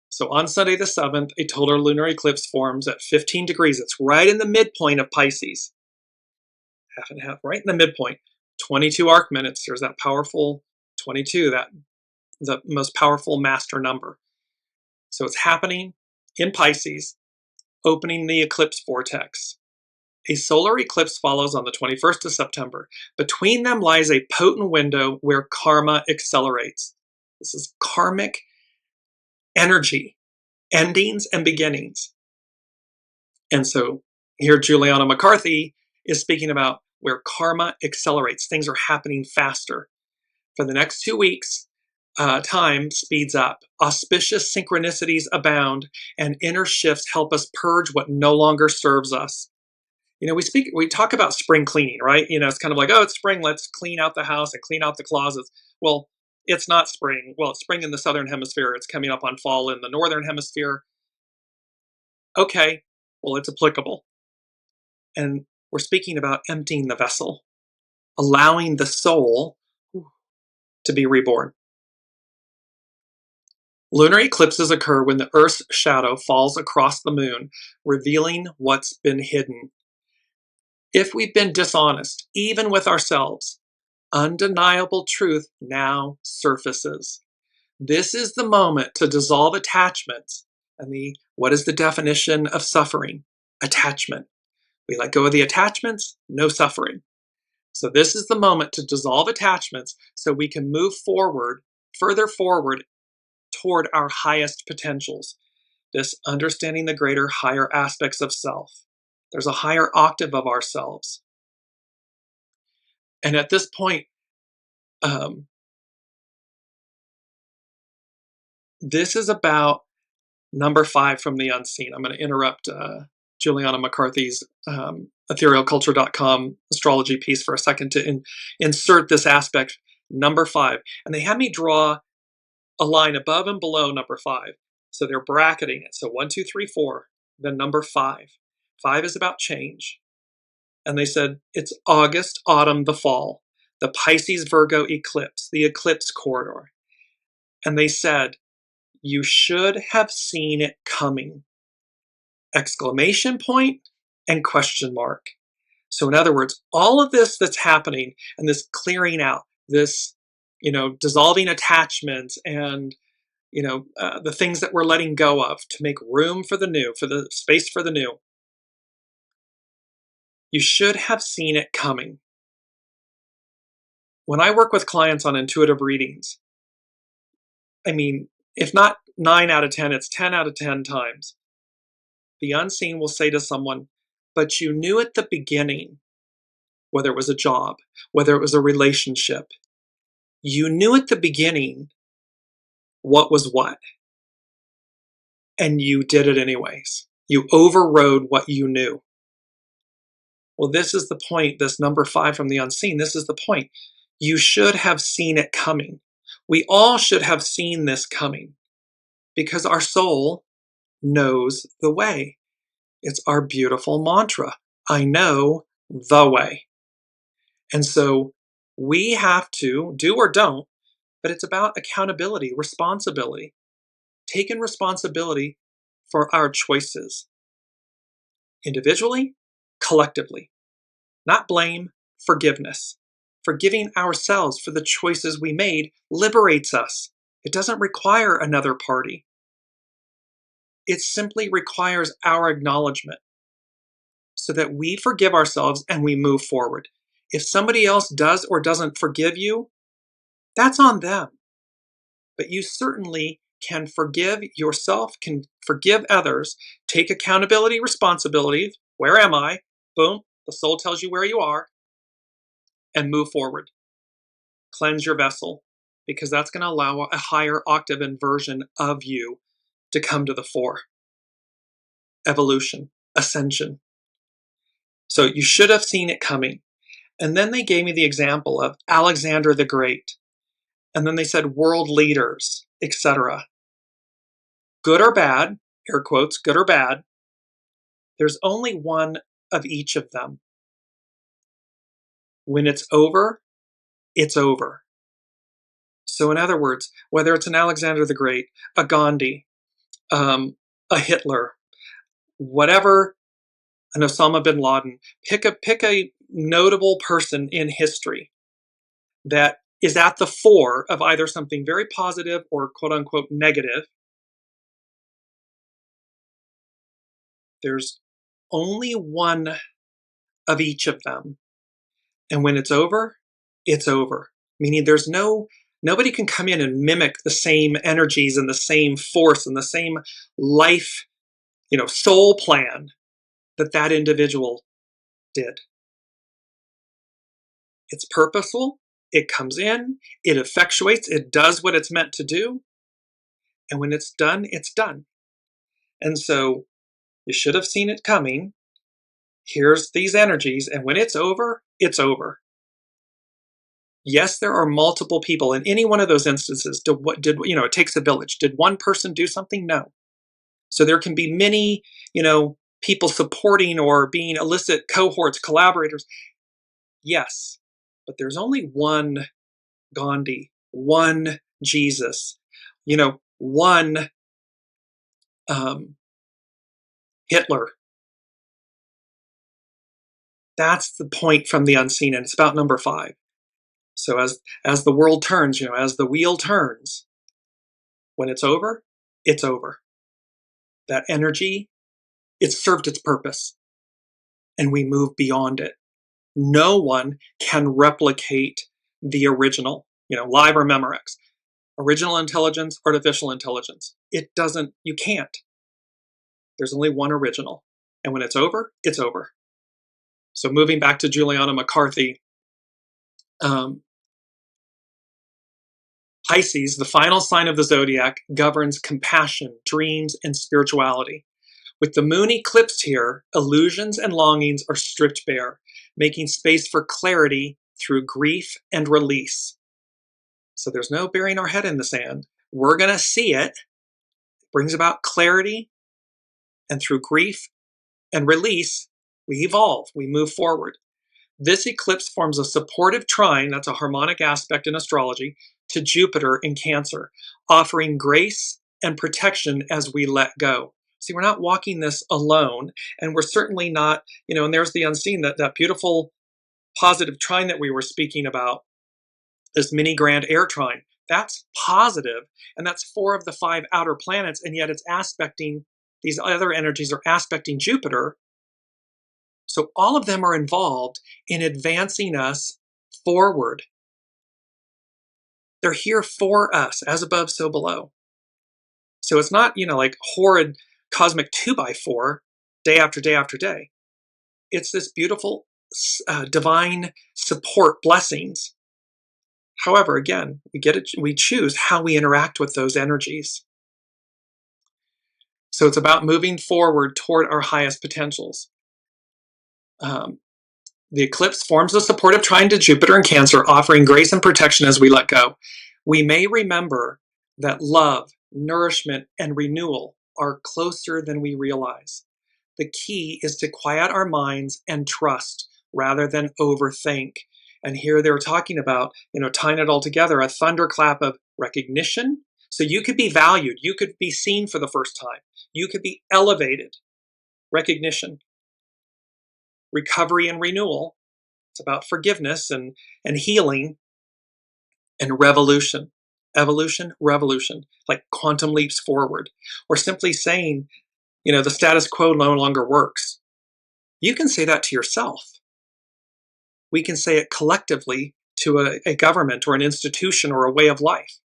So on Sunday the 7th, a total lunar eclipse forms at 15 degrees. It's right in the midpoint of Pisces. Half and half, right in the midpoint. 22 arc minutes. There's that powerful 22, the most powerful master number. So it's happening in Pisces, opening the eclipse vortex. A solar eclipse follows on the 21st of September. Between them lies a potent window where karma accelerates. This is karmic energy, endings and beginnings. And so here Juliana McCarthy is speaking about where karma accelerates. Things are happening faster. For the next 2 weeks, time speeds up. Auspicious synchronicities abound, and inner shifts help us purge what no longer serves us. We talk about spring cleaning, right? It's kind of like, oh, it's spring, let's clean out the house and clean out the closets. Well, it's not spring. Well, it's spring in the southern hemisphere. It's coming up on fall in the northern hemisphere. Okay, well, it's applicable. And we're speaking about emptying the vessel. allowing the soul to be reborn. Lunar eclipses occur when the Earth's shadow falls across the moon, revealing what's been hidden. If we've been dishonest, even with ourselves, undeniable truth now surfaces. This is the moment to dissolve attachments. And what is the definition of suffering? Attachment. We let go of the attachments, no suffering. So this is the moment to dissolve attachments so we can move forward, further forward toward our highest potentials. This understanding the greater, higher aspects of self. There's a higher octave of ourselves. And at this point, this is about number 5 from the unseen. I'm going to interrupt Juliana McCarthy's etherealculture.com astrology piece for a second to insert this aspect, number 5. And they had me draw a line above and below number 5. So they're bracketing it. So 1, 2, 3, 4, then number 5. 5 is about change. And they said it's August, autumn, the fall, the Pisces Virgo eclipse, the eclipse corridor. And they said, you should have seen it coming. Exclamation point and question mark. So in other words, all of this that's happening and this clearing out, this, dissolving attachments and, the things that we're letting go of to make room for the new, for the space for the new. You should have seen it coming. When I work with clients on intuitive readings, if not 9 out of 10, it's 10 out of 10 times. The unseen will say to someone, but you knew at the beginning, whether it was a job, whether it was a relationship, you knew at the beginning what was what. And you did it anyways. You overrode what you knew. Well, this is the point, this number 5 from the unseen, this is the point. You should have seen it coming. We all should have seen this coming because our soul knows the way. It's our beautiful mantra. I know the way. And so we have to do or don't, but it's about accountability, responsibility, taking responsibility for our choices, individually, collectively, not blame, forgiveness. Forgiving ourselves for the choices we made liberates us. It doesn't require another party. It simply requires our acknowledgement so that we forgive ourselves and we move forward. If somebody else does or doesn't forgive you, that's on them. But you certainly can forgive yourself, can forgive others, take accountability, responsibility. Where am I? Boom, the soul tells you where you are, and move forward. Cleanse your vessel, because that's going to allow a higher octave and version of you to come to the fore. Evolution, ascension. So you should have seen it coming. And then they gave me the example of Alexander the Great. And then they said world leaders, etc. Good or bad, air quotes, good or bad, there's only one of each of them. When it's over, it's over. So in other words, whether it's an Alexander the Great, a Gandhi, a Hitler, whatever, an Osama bin Laden, pick a notable person in history that is at the fore of either something very positive or quote unquote negative. There's only one of each of them. And when it's over, it's over. Meaning there's nobody can come in and mimic the same energies and the same force and the same life, soul plan that individual did. It's purposeful. It comes in, it effectuates, it does what it's meant to do. And when it's done, it's done. And so you should have seen it coming. Here's these energies. And when it's over, it's over. Yes, there are multiple people in any one of those instances. It takes a village. Did one person do something? No. So there can be many, people supporting or being illicit cohorts, collaborators. Yes. but there's only one Gandhi, one Jesus, one Hitler. That's the point from the unseen, and it's about number 5. So as the world turns, as the wheel turns, when it's over, it's over. That energy, it's served its purpose, and we move beyond it. No one can replicate the original, Live or Memorex. Original intelligence, artificial intelligence. It doesn't, you can't. There's only one original. And when it's over, it's over. So moving back to Juliana McCarthy, Pisces, the final sign of the zodiac, governs compassion, dreams, and spirituality. With the moon eclipsed here, illusions and longings are stripped bare, making space for clarity through grief and release. So there's no burying our head in the sand. We're going to see it. It brings about clarity, and through grief and release, we evolve, we move forward. This eclipse forms a supportive trine, that's a harmonic aspect in astrology, to Jupiter in Cancer, offering grace and protection as we let go. See, we're not walking this alone, and we're certainly not, and there's the unseen, that beautiful positive trine that we were speaking about, this mini grand air trine. That's positive, and that's 4 of the 5 outer planets, and yet it's aspecting, these other energies are aspecting Jupiter. So all of them are involved in advancing us forward. They're here for us, as above, so below. So it's not, like horrid cosmic 2x4 day after day after day. It's this beautiful divine support blessings. However, again, we choose how we interact with those energies. So it's about moving forward toward our highest potentials. The eclipse forms a supportive trine to Jupiter in Cancer, offering grace and protection as we let go. We may remember that love, nourishment, and renewal are closer than we realize. The key is to quiet our minds and trust rather than overthink. And here they're talking about, tying it all together, a thunderclap of recognition. So you could be valued. You could be seen for the first time. You could be elevated. Recognition. Recovery and renewal. It's about forgiveness and healing. And revolution. Evolution, revolution. Like quantum leaps forward. Or simply saying, the status quo no longer works. You can say that to yourself. We can say it collectively to a government or an institution or a way of life.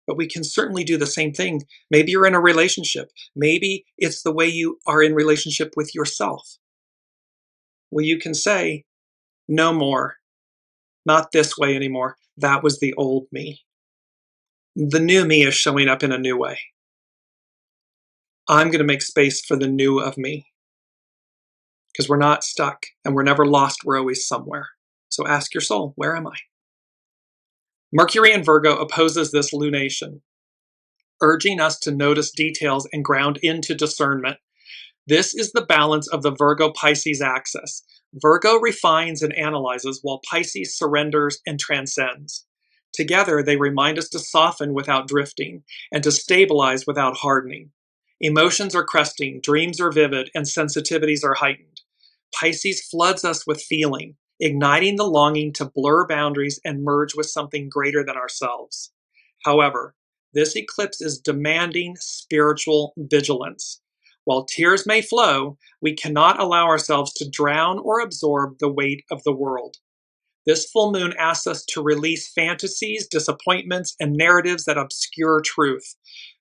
But we can certainly do the same thing. Maybe you're in a relationship. Maybe it's the way you are in relationship with yourself. Well, you can say, no more. Not this way anymore. That was the old me. The new me is showing up in a new way. I'm going to make space for the new of me. Because we're not stuck and we're never lost. We're always somewhere. So ask your soul, where am I? Mercury in Virgo opposes this lunation, urging us to notice details and ground into discernment. This is the balance of the Virgo-Pisces axis. Virgo refines and analyzes while Pisces surrenders and transcends. Together, they remind us to soften without drifting and to stabilize without hardening. Emotions are cresting, dreams are vivid, and sensitivities are heightened. Pisces floods us with feeling, igniting the longing to blur boundaries and merge with something greater than ourselves. However, this eclipse is demanding spiritual vigilance. While tears may flow, we cannot allow ourselves to drown or absorb the weight of the world. This full moon asks us to release fantasies, disappointments, and narratives that obscure truth,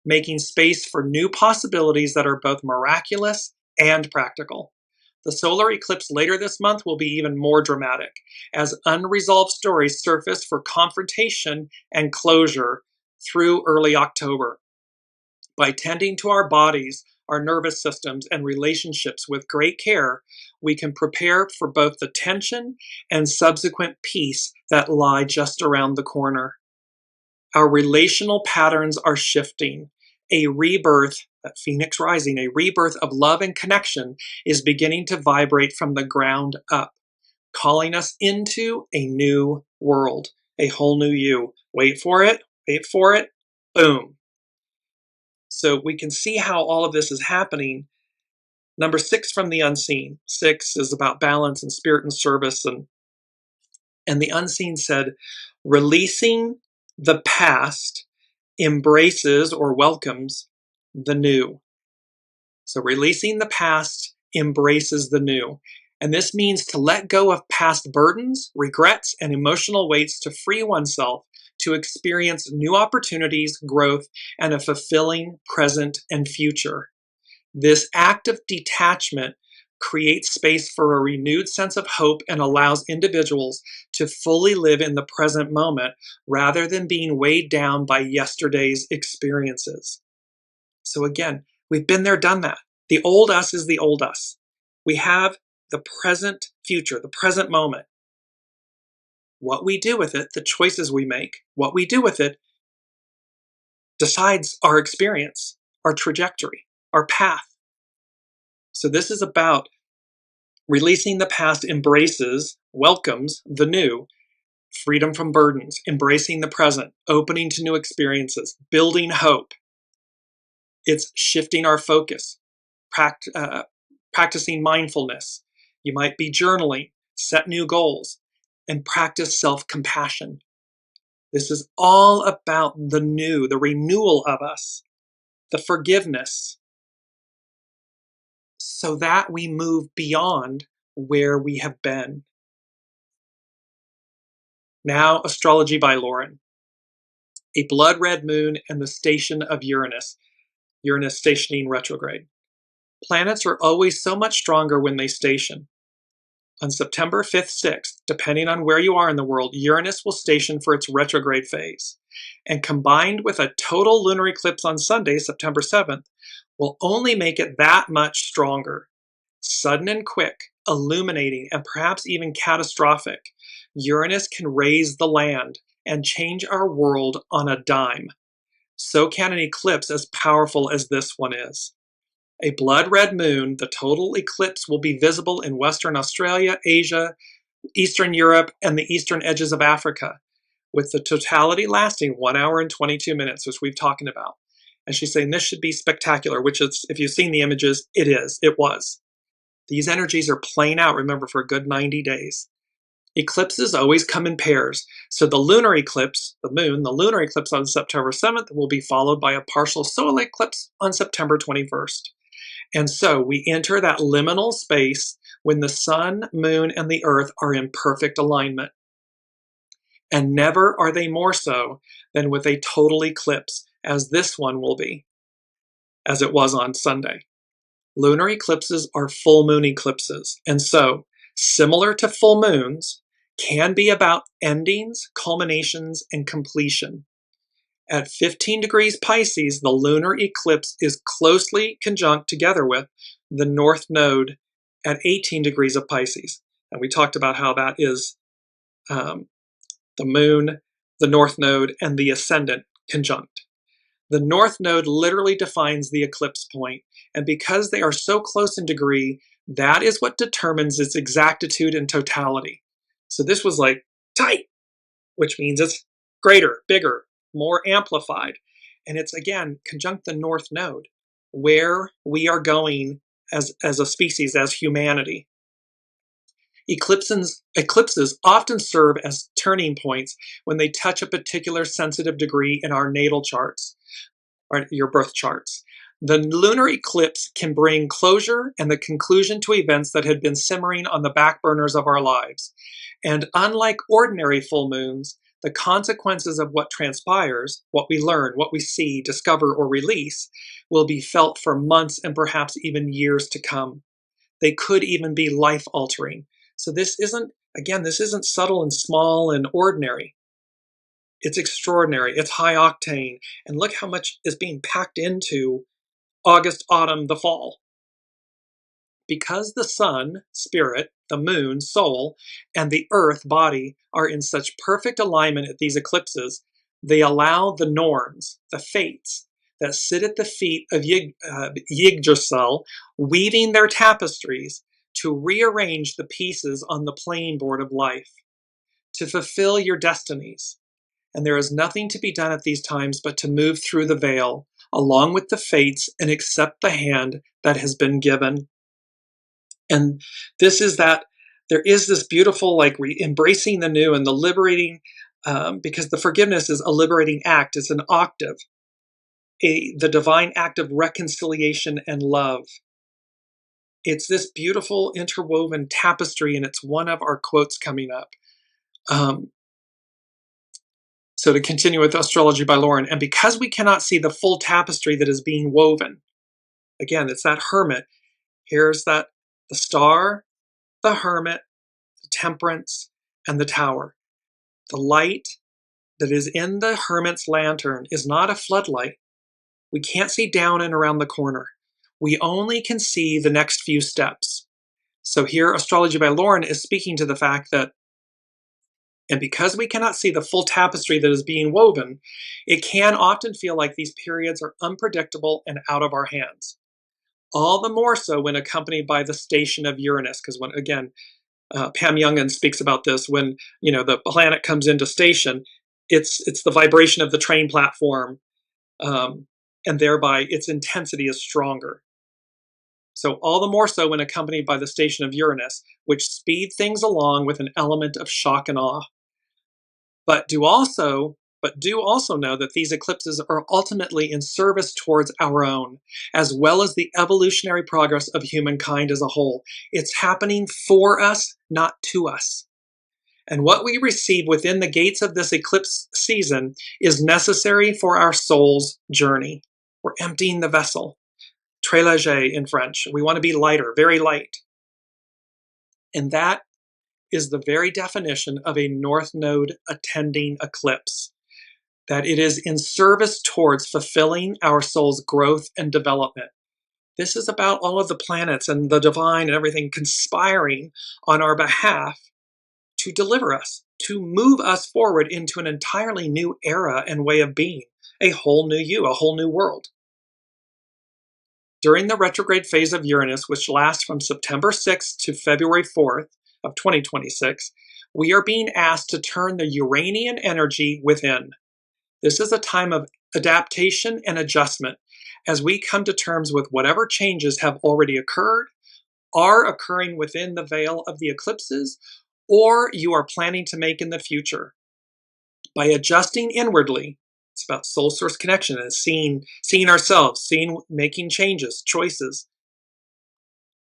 making space for new possibilities that are both miraculous and practical. The solar eclipse later this month will be even more dramatic, as unresolved stories surface for confrontation and closure through early October. By tending to our bodies, our nervous systems, and relationships with great care, we can prepare for both the tension and subsequent peace that lie just around the corner. Our relational patterns are shifting. A rebirth, that phoenix rising, a rebirth of love and connection is beginning to vibrate from the ground up. calling us into a new world, a whole new you. Wait for it, boom. So we can see how all of this is happening. Number 6 from the unseen. 6 is about balance and spirit and service. And the unseen said, releasing the past embraces or welcomes the new. So releasing the past embraces the new. And this means to let go of past burdens, regrets, and emotional weights to free oneself to experience new opportunities, growth, and a fulfilling present and future. This act of detachment creates space for a renewed sense of hope and allows individuals to fully live in the present moment rather than being weighed down by yesterday's experiences. So again, we've been there, done that. The old us is the old us. We have the present future, the present moment. What we do with it, the choices we make, what we do with it decides our experience, our trajectory, our path. So this is about releasing the past embraces, welcomes the new, freedom from burdens, embracing the present, opening to new experiences, building hope. It's shifting our focus, practicing mindfulness. You might be journaling, set new goals, and practice self-compassion. This is all about the new, the renewal of us, the forgiveness, so that we move beyond where we have been. Now, astrology by Lauren. A blood red moon and the station of Uranus. Uranus stationing retrograde. Planets are always so much stronger when they station. On September 5th, 6th, depending on where you are in the world, Uranus will station for its retrograde phase. And combined with a total lunar eclipse on Sunday, September 7th, will only make it that much stronger. Sudden and quick, illuminating, and perhaps even catastrophic, Uranus can raise the land and change our world on a dime. So can an eclipse as powerful as this one is. A blood red moon, the total eclipse will be visible in Western Australia, Asia, Eastern Europe, and the eastern edges of Africa, with the totality lasting 1 hour and 22 minutes, which we've talked about. And she's saying this should be spectacular, which is, if you've seen the images, it was. These energies are playing out, remember, for a good 90 days. Eclipses always come in pairs. So the lunar eclipse, the moon, the lunar eclipse on September 7th will be followed by a partial solar eclipse on September 21st. And so we enter that liminal space when the sun, moon, and the earth are in perfect alignment. And never are they more so than with a total eclipse, as this one will be, as it was on Sunday. Lunar eclipses are full moon eclipses, and so, similar to full moons, can be about endings, culminations, and completion. At 15 degrees Pisces, the lunar eclipse is closely conjunct together with the North Node at 18 degrees of Pisces. And we talked about how that is the moon, the North Node, and the ascendant conjunct. The North Node literally defines the eclipse point, and because they are so close in degree, that is what determines its exactitude and totality. So this was like tight, which means it's greater, bigger, more amplified. And it's, again, conjunct the North Node, where we are going as a species, as humanity. Eclipses often serve as turning points when they touch a particular sensitive degree in our natal charts, or your birth charts. The lunar eclipse can bring closure and the conclusion to events that had been simmering on the back burners of our lives. And unlike ordinary full moons, the consequences of what transpires, what we learn, what we see, discover, or release, will be felt for months and perhaps even years to come. They could even be life-altering. So this isn't subtle and small and ordinary. It's extraordinary. It's high octane. And look how much is being packed into August, autumn, the fall. Because the sun, spirit, the moon, soul, and the earth, body, are in such perfect alignment at these eclipses, they allow the norns, the fates, that sit at the feet of Yggdrasil, weaving their tapestries, to rearrange the pieces on the playing board of life, to fulfill your destinies. And there is nothing to be done at these times but to move through the veil, along with the fates, and accept the hand that has been given. And this is that there is this beautiful, like, embracing the new and the liberating, because the forgiveness is a liberating act. It's an octave, the divine act of reconciliation and love. It's this beautiful interwoven tapestry, and it's one of our quotes coming up. So to continue with Astrology by Lauren, and because we cannot see the full tapestry that is being woven, again, it's that hermit. Here's that, the star, the hermit, the temperance, and the tower. The light that is in the hermit's lantern is not a floodlight. We can't see down and around the corner. We only can see the next few steps. So here, Astrology by Lauren is speaking to the fact that, and because we cannot see the full tapestry that is being woven, it can often feel like these periods are unpredictable and out of our hands. All the more so when accompanied by the station of Uranus, because when, again, Pam Youngin speaks about this, when the planet comes into station, it's the vibration of the train platform, and thereby its intensity is stronger. So all the more so when accompanied by the station of Uranus, which speed things along with an element of shock and awe. But do also know that these eclipses are ultimately in service towards our own, as well as the evolutionary progress of humankind as a whole. It's happening for us, not to us. And what we receive within the gates of this eclipse season is necessary for our soul's journey. We're emptying the vessel. Très léger in French. We want to be lighter, very light. And that is the very definition of a North Node attending eclipse, that it is in service towards fulfilling our soul's growth and development. This is about all of the planets and the divine and everything conspiring on our behalf to deliver us, to move us forward into an entirely new era and way of being, a whole new you, a whole new world. During the retrograde phase of Uranus, which lasts from September 6th to February 4th of 2026, we are being asked to turn the Uranian energy within. This is a time of adaptation and adjustment as we come to terms with whatever changes have already occurred, are occurring within the veil of the eclipses, or you are planning to make in the future. By adjusting inwardly, it's about soul source connection and seeing ourselves, making changes, choices.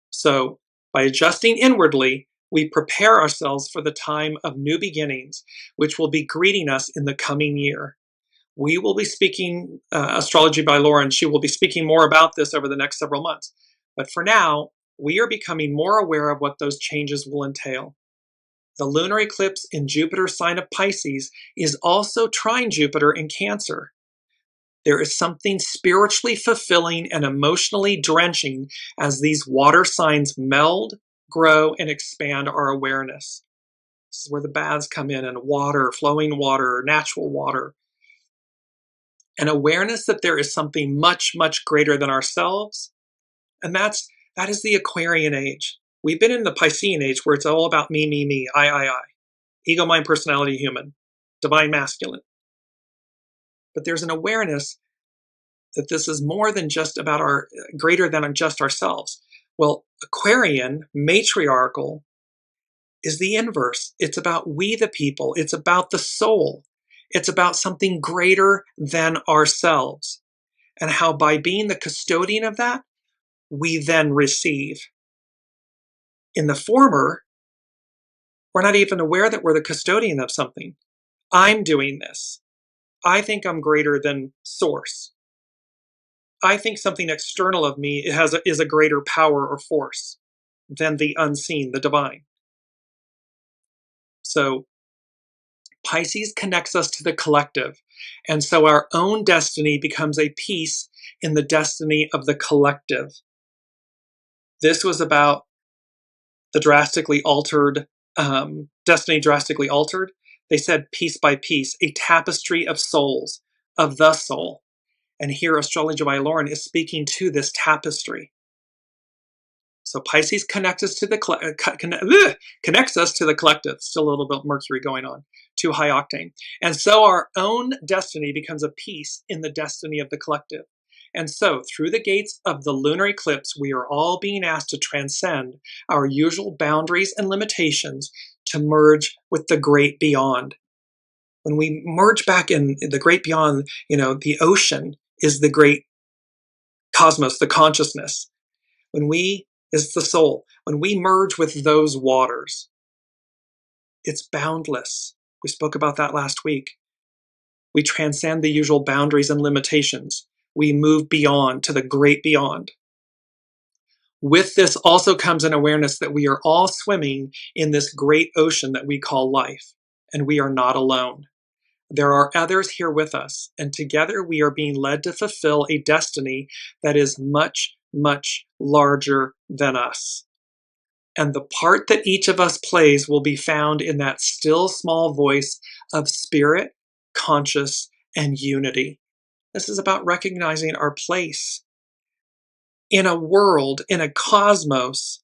So by adjusting inwardly, we prepare ourselves for the time of new beginnings, which will be greeting us in the coming year. We will be speaking, Astrology by Lauren, she will be speaking more about this over the next several months. But for now, we are becoming more aware of what those changes will entail. The lunar eclipse in Jupiter's sign of Pisces is also trine Jupiter in Cancer. There is something spiritually fulfilling and emotionally drenching as these water signs meld, grow, and expand our awareness. This is where the baths come in, and water, flowing water, natural water. An awareness that there is something much, much greater than ourselves. And that is the Aquarian age. We've been in the Piscean age where it's all about me, I. Ego, mind, personality, human. Divine masculine. But there's an awareness that this is more than just about greater than just ourselves. Well, Aquarian, matriarchal, is the inverse. It's about we the people. It's about the soul. It's about something greater than ourselves. And how by being the custodian of that, we then receive. In the former, we're not even aware that we're the custodian of something. I'm doing this. I think I'm greater than source. I think something external of me is a greater power or force than the unseen, the divine. So Pisces connects us to the collective, and so our own destiny becomes a piece in the destiny of the collective. This was about the drastically altered, destiny drastically altered. They said piece by piece, a tapestry of souls, of the soul. And here Astrology by Lauren is speaking to this tapestry. So Pisces connects us to the connects us to the collective. Still a little bit of Mercury going on, too high octane. And so our own destiny becomes a piece in the destiny of the collective. And so through the gates of the lunar eclipse, we are all being asked to transcend our usual boundaries and limitations to merge with the great beyond. When we merge back in the great beyond, the ocean is the great cosmos, the consciousness. Is the soul. When we merge with those waters, it's boundless. We spoke about that last week. We transcend the usual boundaries and limitations. We move beyond to the great beyond. With this also comes an awareness that we are all swimming in this great ocean that we call life, and we are not alone. There are others here with us, and together we are being led to fulfill a destiny that is much, much larger than us. And the part that each of us plays will be found in that still small voice of spirit, conscious, and unity. This is about recognizing our place in a world, in a cosmos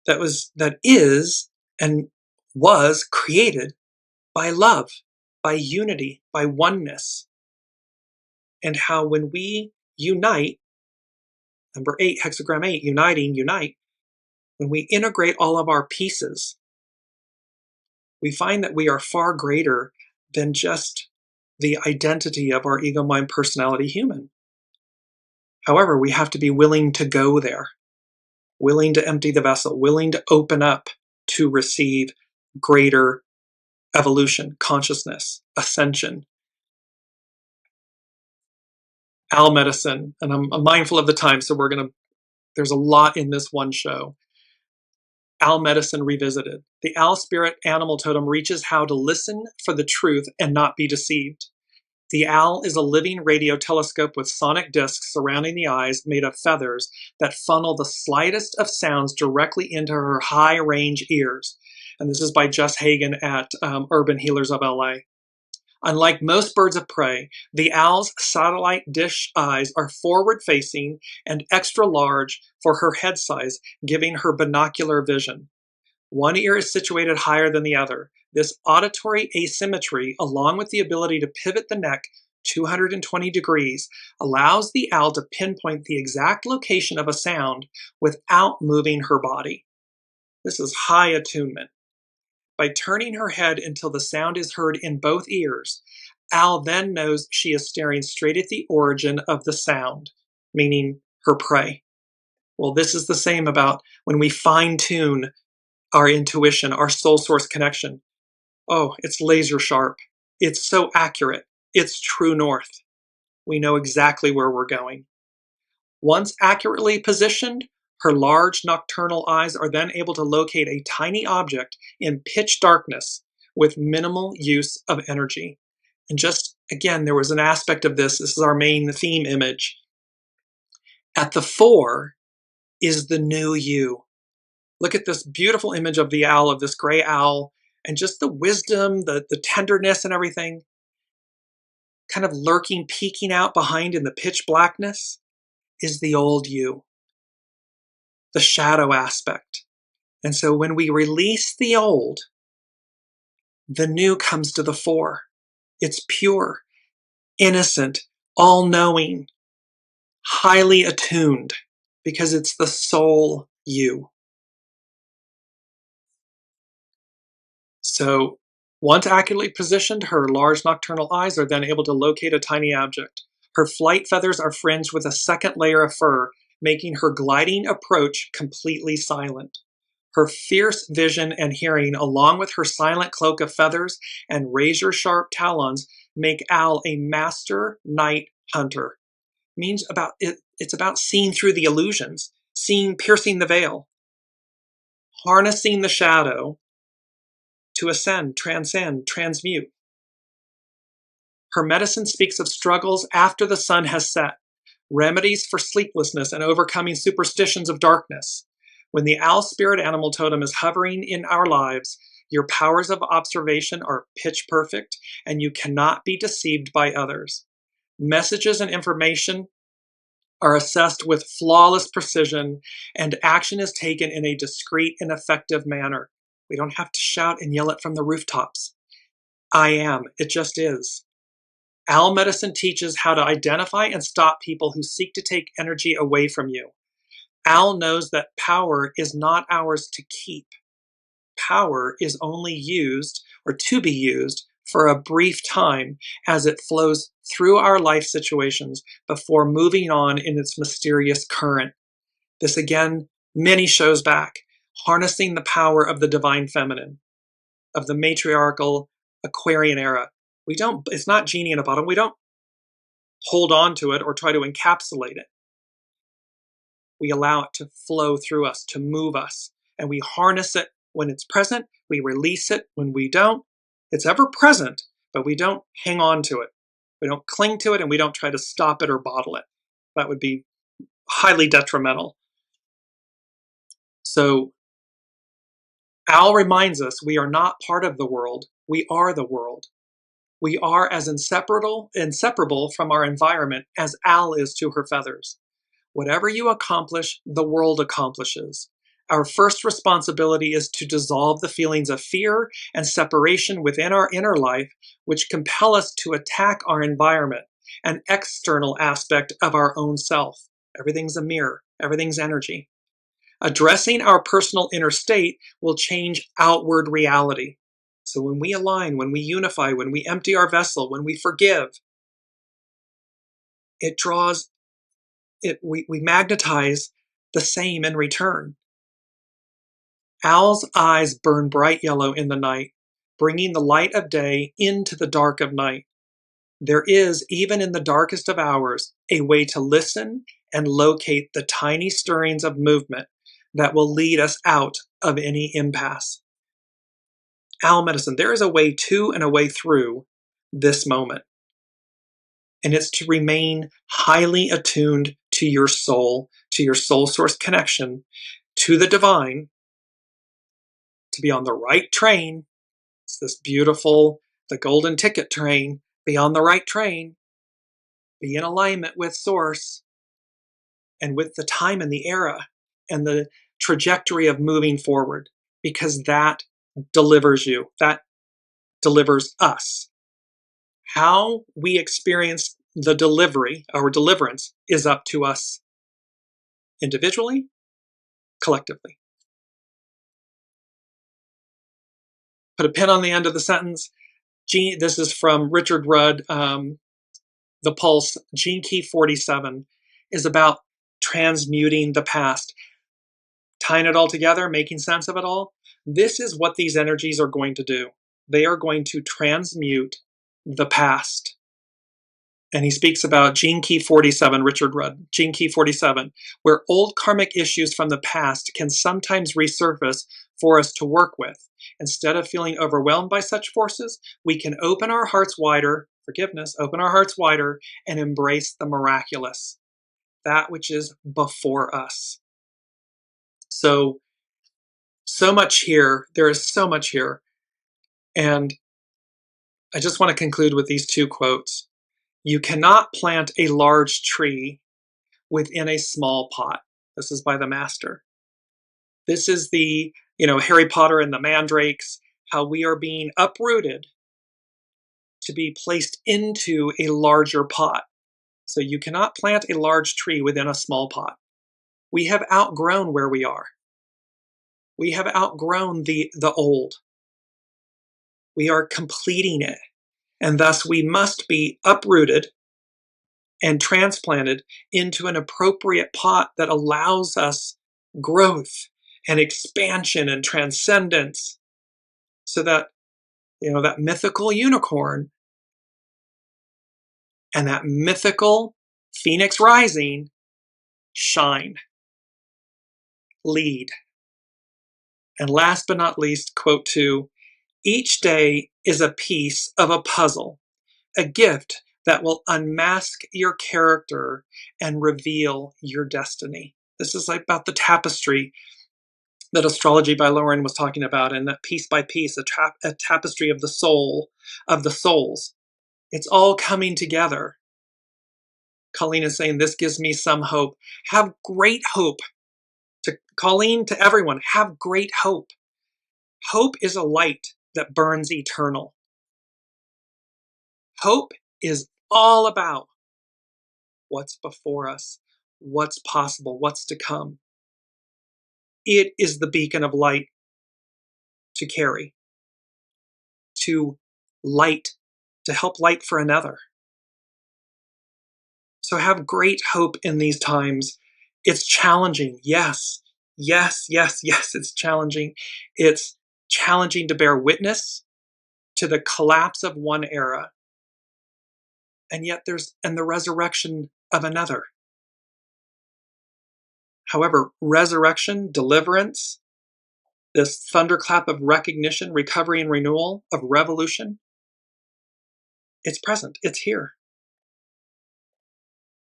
that is and was created by love, by unity, by oneness. And how when we unite, number 8, hexagram 8, unite, when we integrate all of our pieces, we find that we are far greater than just the identity of our ego, mind, personality, human. However, we have to be willing to go there, willing to empty the vessel, willing to open up to receive greater evolution, consciousness, ascension. Owl medicine, and I'm mindful of the time, so there's a lot in this one show. Owl medicine revisited. The owl spirit animal totem reaches how to listen for the truth and not be deceived. The owl is a living radio telescope with sonic discs surrounding the eyes made of feathers that funnel the slightest of sounds directly into her high-range ears. And this is by Jess Hagen at Urban Healers of LA. Unlike most birds of prey, the owl's satellite dish eyes are forward-facing and extra large for her head size, giving her binocular vision. One ear is situated higher than the other. This auditory asymmetry, along with the ability to pivot the neck 220 degrees, allows the owl to pinpoint the exact location of a sound without moving her body. This is high attunement. By turning her head until the sound is heard in both ears, owl then knows she is staring straight at the origin of the sound, meaning her prey. Well, this is the same about when we fine-tune our intuition, our soul source connection. Oh, it's laser sharp. It's so accurate. It's true north. We know exactly where we're going. Once accurately positioned, her large nocturnal eyes are then able to locate a tiny object in pitch darkness with minimal use of energy. And just, again, there was an aspect of this. This is our main theme image. At the fore is the new you. Look at this beautiful image of the owl, of this gray owl, and just the wisdom, the tenderness and everything, kind of lurking, peeking out behind in the pitch blackness is the old you, the shadow aspect. And so when we release the old, the new comes to the fore. It's pure, innocent, all-knowing, highly attuned, because it's the soul you. So once accurately positioned, her large nocturnal eyes are then able to locate a tiny object. Her flight feathers are fringed with a second layer of fur, making her gliding approach completely silent. Her fierce vision and hearing, along with her silent cloak of feathers and razor-sharp talons, make owl a master night hunter. It's about seeing through the illusions, piercing the veil, harnessing the shadow to ascend, transcend, transmute. Her medicine speaks of struggles after the sun has set, remedies for sleeplessness and overcoming superstitions of darkness. When the owl spirit animal totem is hovering in our lives, your powers of observation are pitch perfect and you cannot be deceived by others. Messages and information are assessed with flawless precision, and action is taken in a discreet and effective manner. We don't have to shout and yell it from the rooftops. I am. It just is. Owl medicine teaches how to identify and stop people who seek to take energy away from you. Owl knows that power is not ours to keep. Power is only used, or to be used, for a brief time as it flows through our life situations before moving on in its mysterious current. This again, many shows back, harnessing the power of the divine feminine, of the matriarchal Aquarian era. It's not genie in a bottle. We don't hold on to it or try to encapsulate it. We allow it to flow through us, to move us, and we harness it when it's present. We release it when we don't. It's ever present, but we don't hang on to it. We don't cling to it, and we don't try to stop it or bottle it. That would be highly detrimental. So, Owl reminds us we are not part of the world. We are the world. We are as inseparable from our environment as Owl is to her feathers. Whatever you accomplish, the world accomplishes. Our first responsibility is to dissolve the feelings of fear and separation within our inner life, which compel us to attack our environment, an external aspect of our own self. Everything's a mirror. Everything's energy. Addressing our personal inner state will change outward reality. So when we align, when we unify, when we empty our vessel, when we forgive, we magnetize the same in return. Owl's eyes burn bright yellow in the night, bringing the light of day into the dark of night. There is, even in the darkest of hours, a way to listen and locate the tiny stirrings of movement that will lead us out of any impasse. Owl medicine, there is a way to and a way through this moment. And it's to remain highly attuned to your soul source connection, to the divine, to be on the right train. It's this beautiful, the golden ticket train. Be on the right train. Be in alignment with source and with the time and the era and the trajectory of moving forward, because that delivers you. That delivers us. How we experience the delivery, our deliverance, is up to us individually, collectively. Put a pin on the end of the sentence. This is from Richard Rudd, The Pulse. Gene Key 47 is about transmuting the past. Tying it all together, making sense of it all. This is what these energies are going to do. They are going to transmute the past. And he speaks about Gene Key 47, Richard Rudd, Gene Key 47, where old karmic issues from the past can sometimes resurface for us to work with. Instead of feeling overwhelmed by such forces, we can open our hearts wider, open our hearts wider, and embrace the miraculous, that which is before us. So much here. There is so much here. And I just want to conclude with these two quotes. You cannot plant a large tree within a small pot. This is by the master. This is the, Harry Potter and the mandrakes, how we are being uprooted to be placed into a larger pot. So you cannot plant a large tree within a small pot. We have outgrown where we are. We have outgrown the old. We are completing it. And thus we must be uprooted and transplanted into an appropriate pot that allows us growth and expansion and transcendence, so that, that mythical unicorn and that mythical phoenix rising shine, lead. And last but not least, quote 2, each day is a piece of a puzzle, a gift that will unmask your character and reveal your destiny. This is about the tapestry that Astrology by Lauren was talking about, and that piece by piece, a tapestry of the soul, of the souls. It's all coming together. Colleen is saying, this gives me some hope. Have great hope. To Colleen, to everyone, have great hope. Hope is a light that burns eternal. Hope is all about what's before us, what's possible, what's to come. It is the beacon of light to carry, to light, to help light for another. So have great hope in these times. It's challenging, yes, yes, yes, yes, it's challenging. It's challenging to bear witness to the collapse of one era, and yet there's the resurrection of another. However, resurrection, deliverance, this thunderclap of recognition, recovery and renewal, of revolution, it's present, it's here.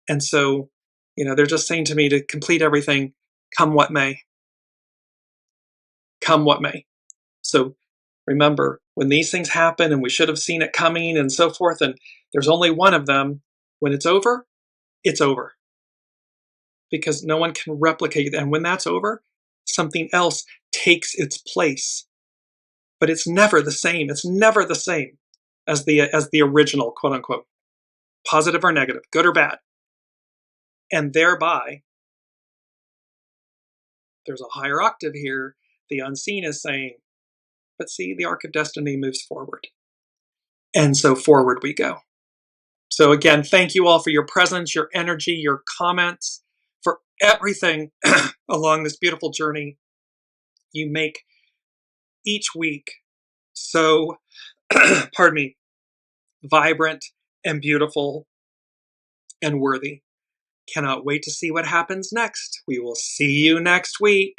And so, they're just saying to me to complete everything, come what may. Come what may. So remember, when these things happen and we should have seen it coming and so forth, and there's only one of them, when it's over, it's over. Because no one can replicate it. And when that's over, something else takes its place. But it's never the same. It's never the same as the original, quote unquote, positive or negative, good or bad. And thereby, there's a higher octave here. The unseen is saying, but see, the arc of destiny moves forward. And so forward we go. So again, thank you all for your presence, your energy, your comments, for everything along this beautiful journey. You make each week so, pardon me, vibrant and beautiful and worthy. Cannot wait to see what happens next. We will see you next week.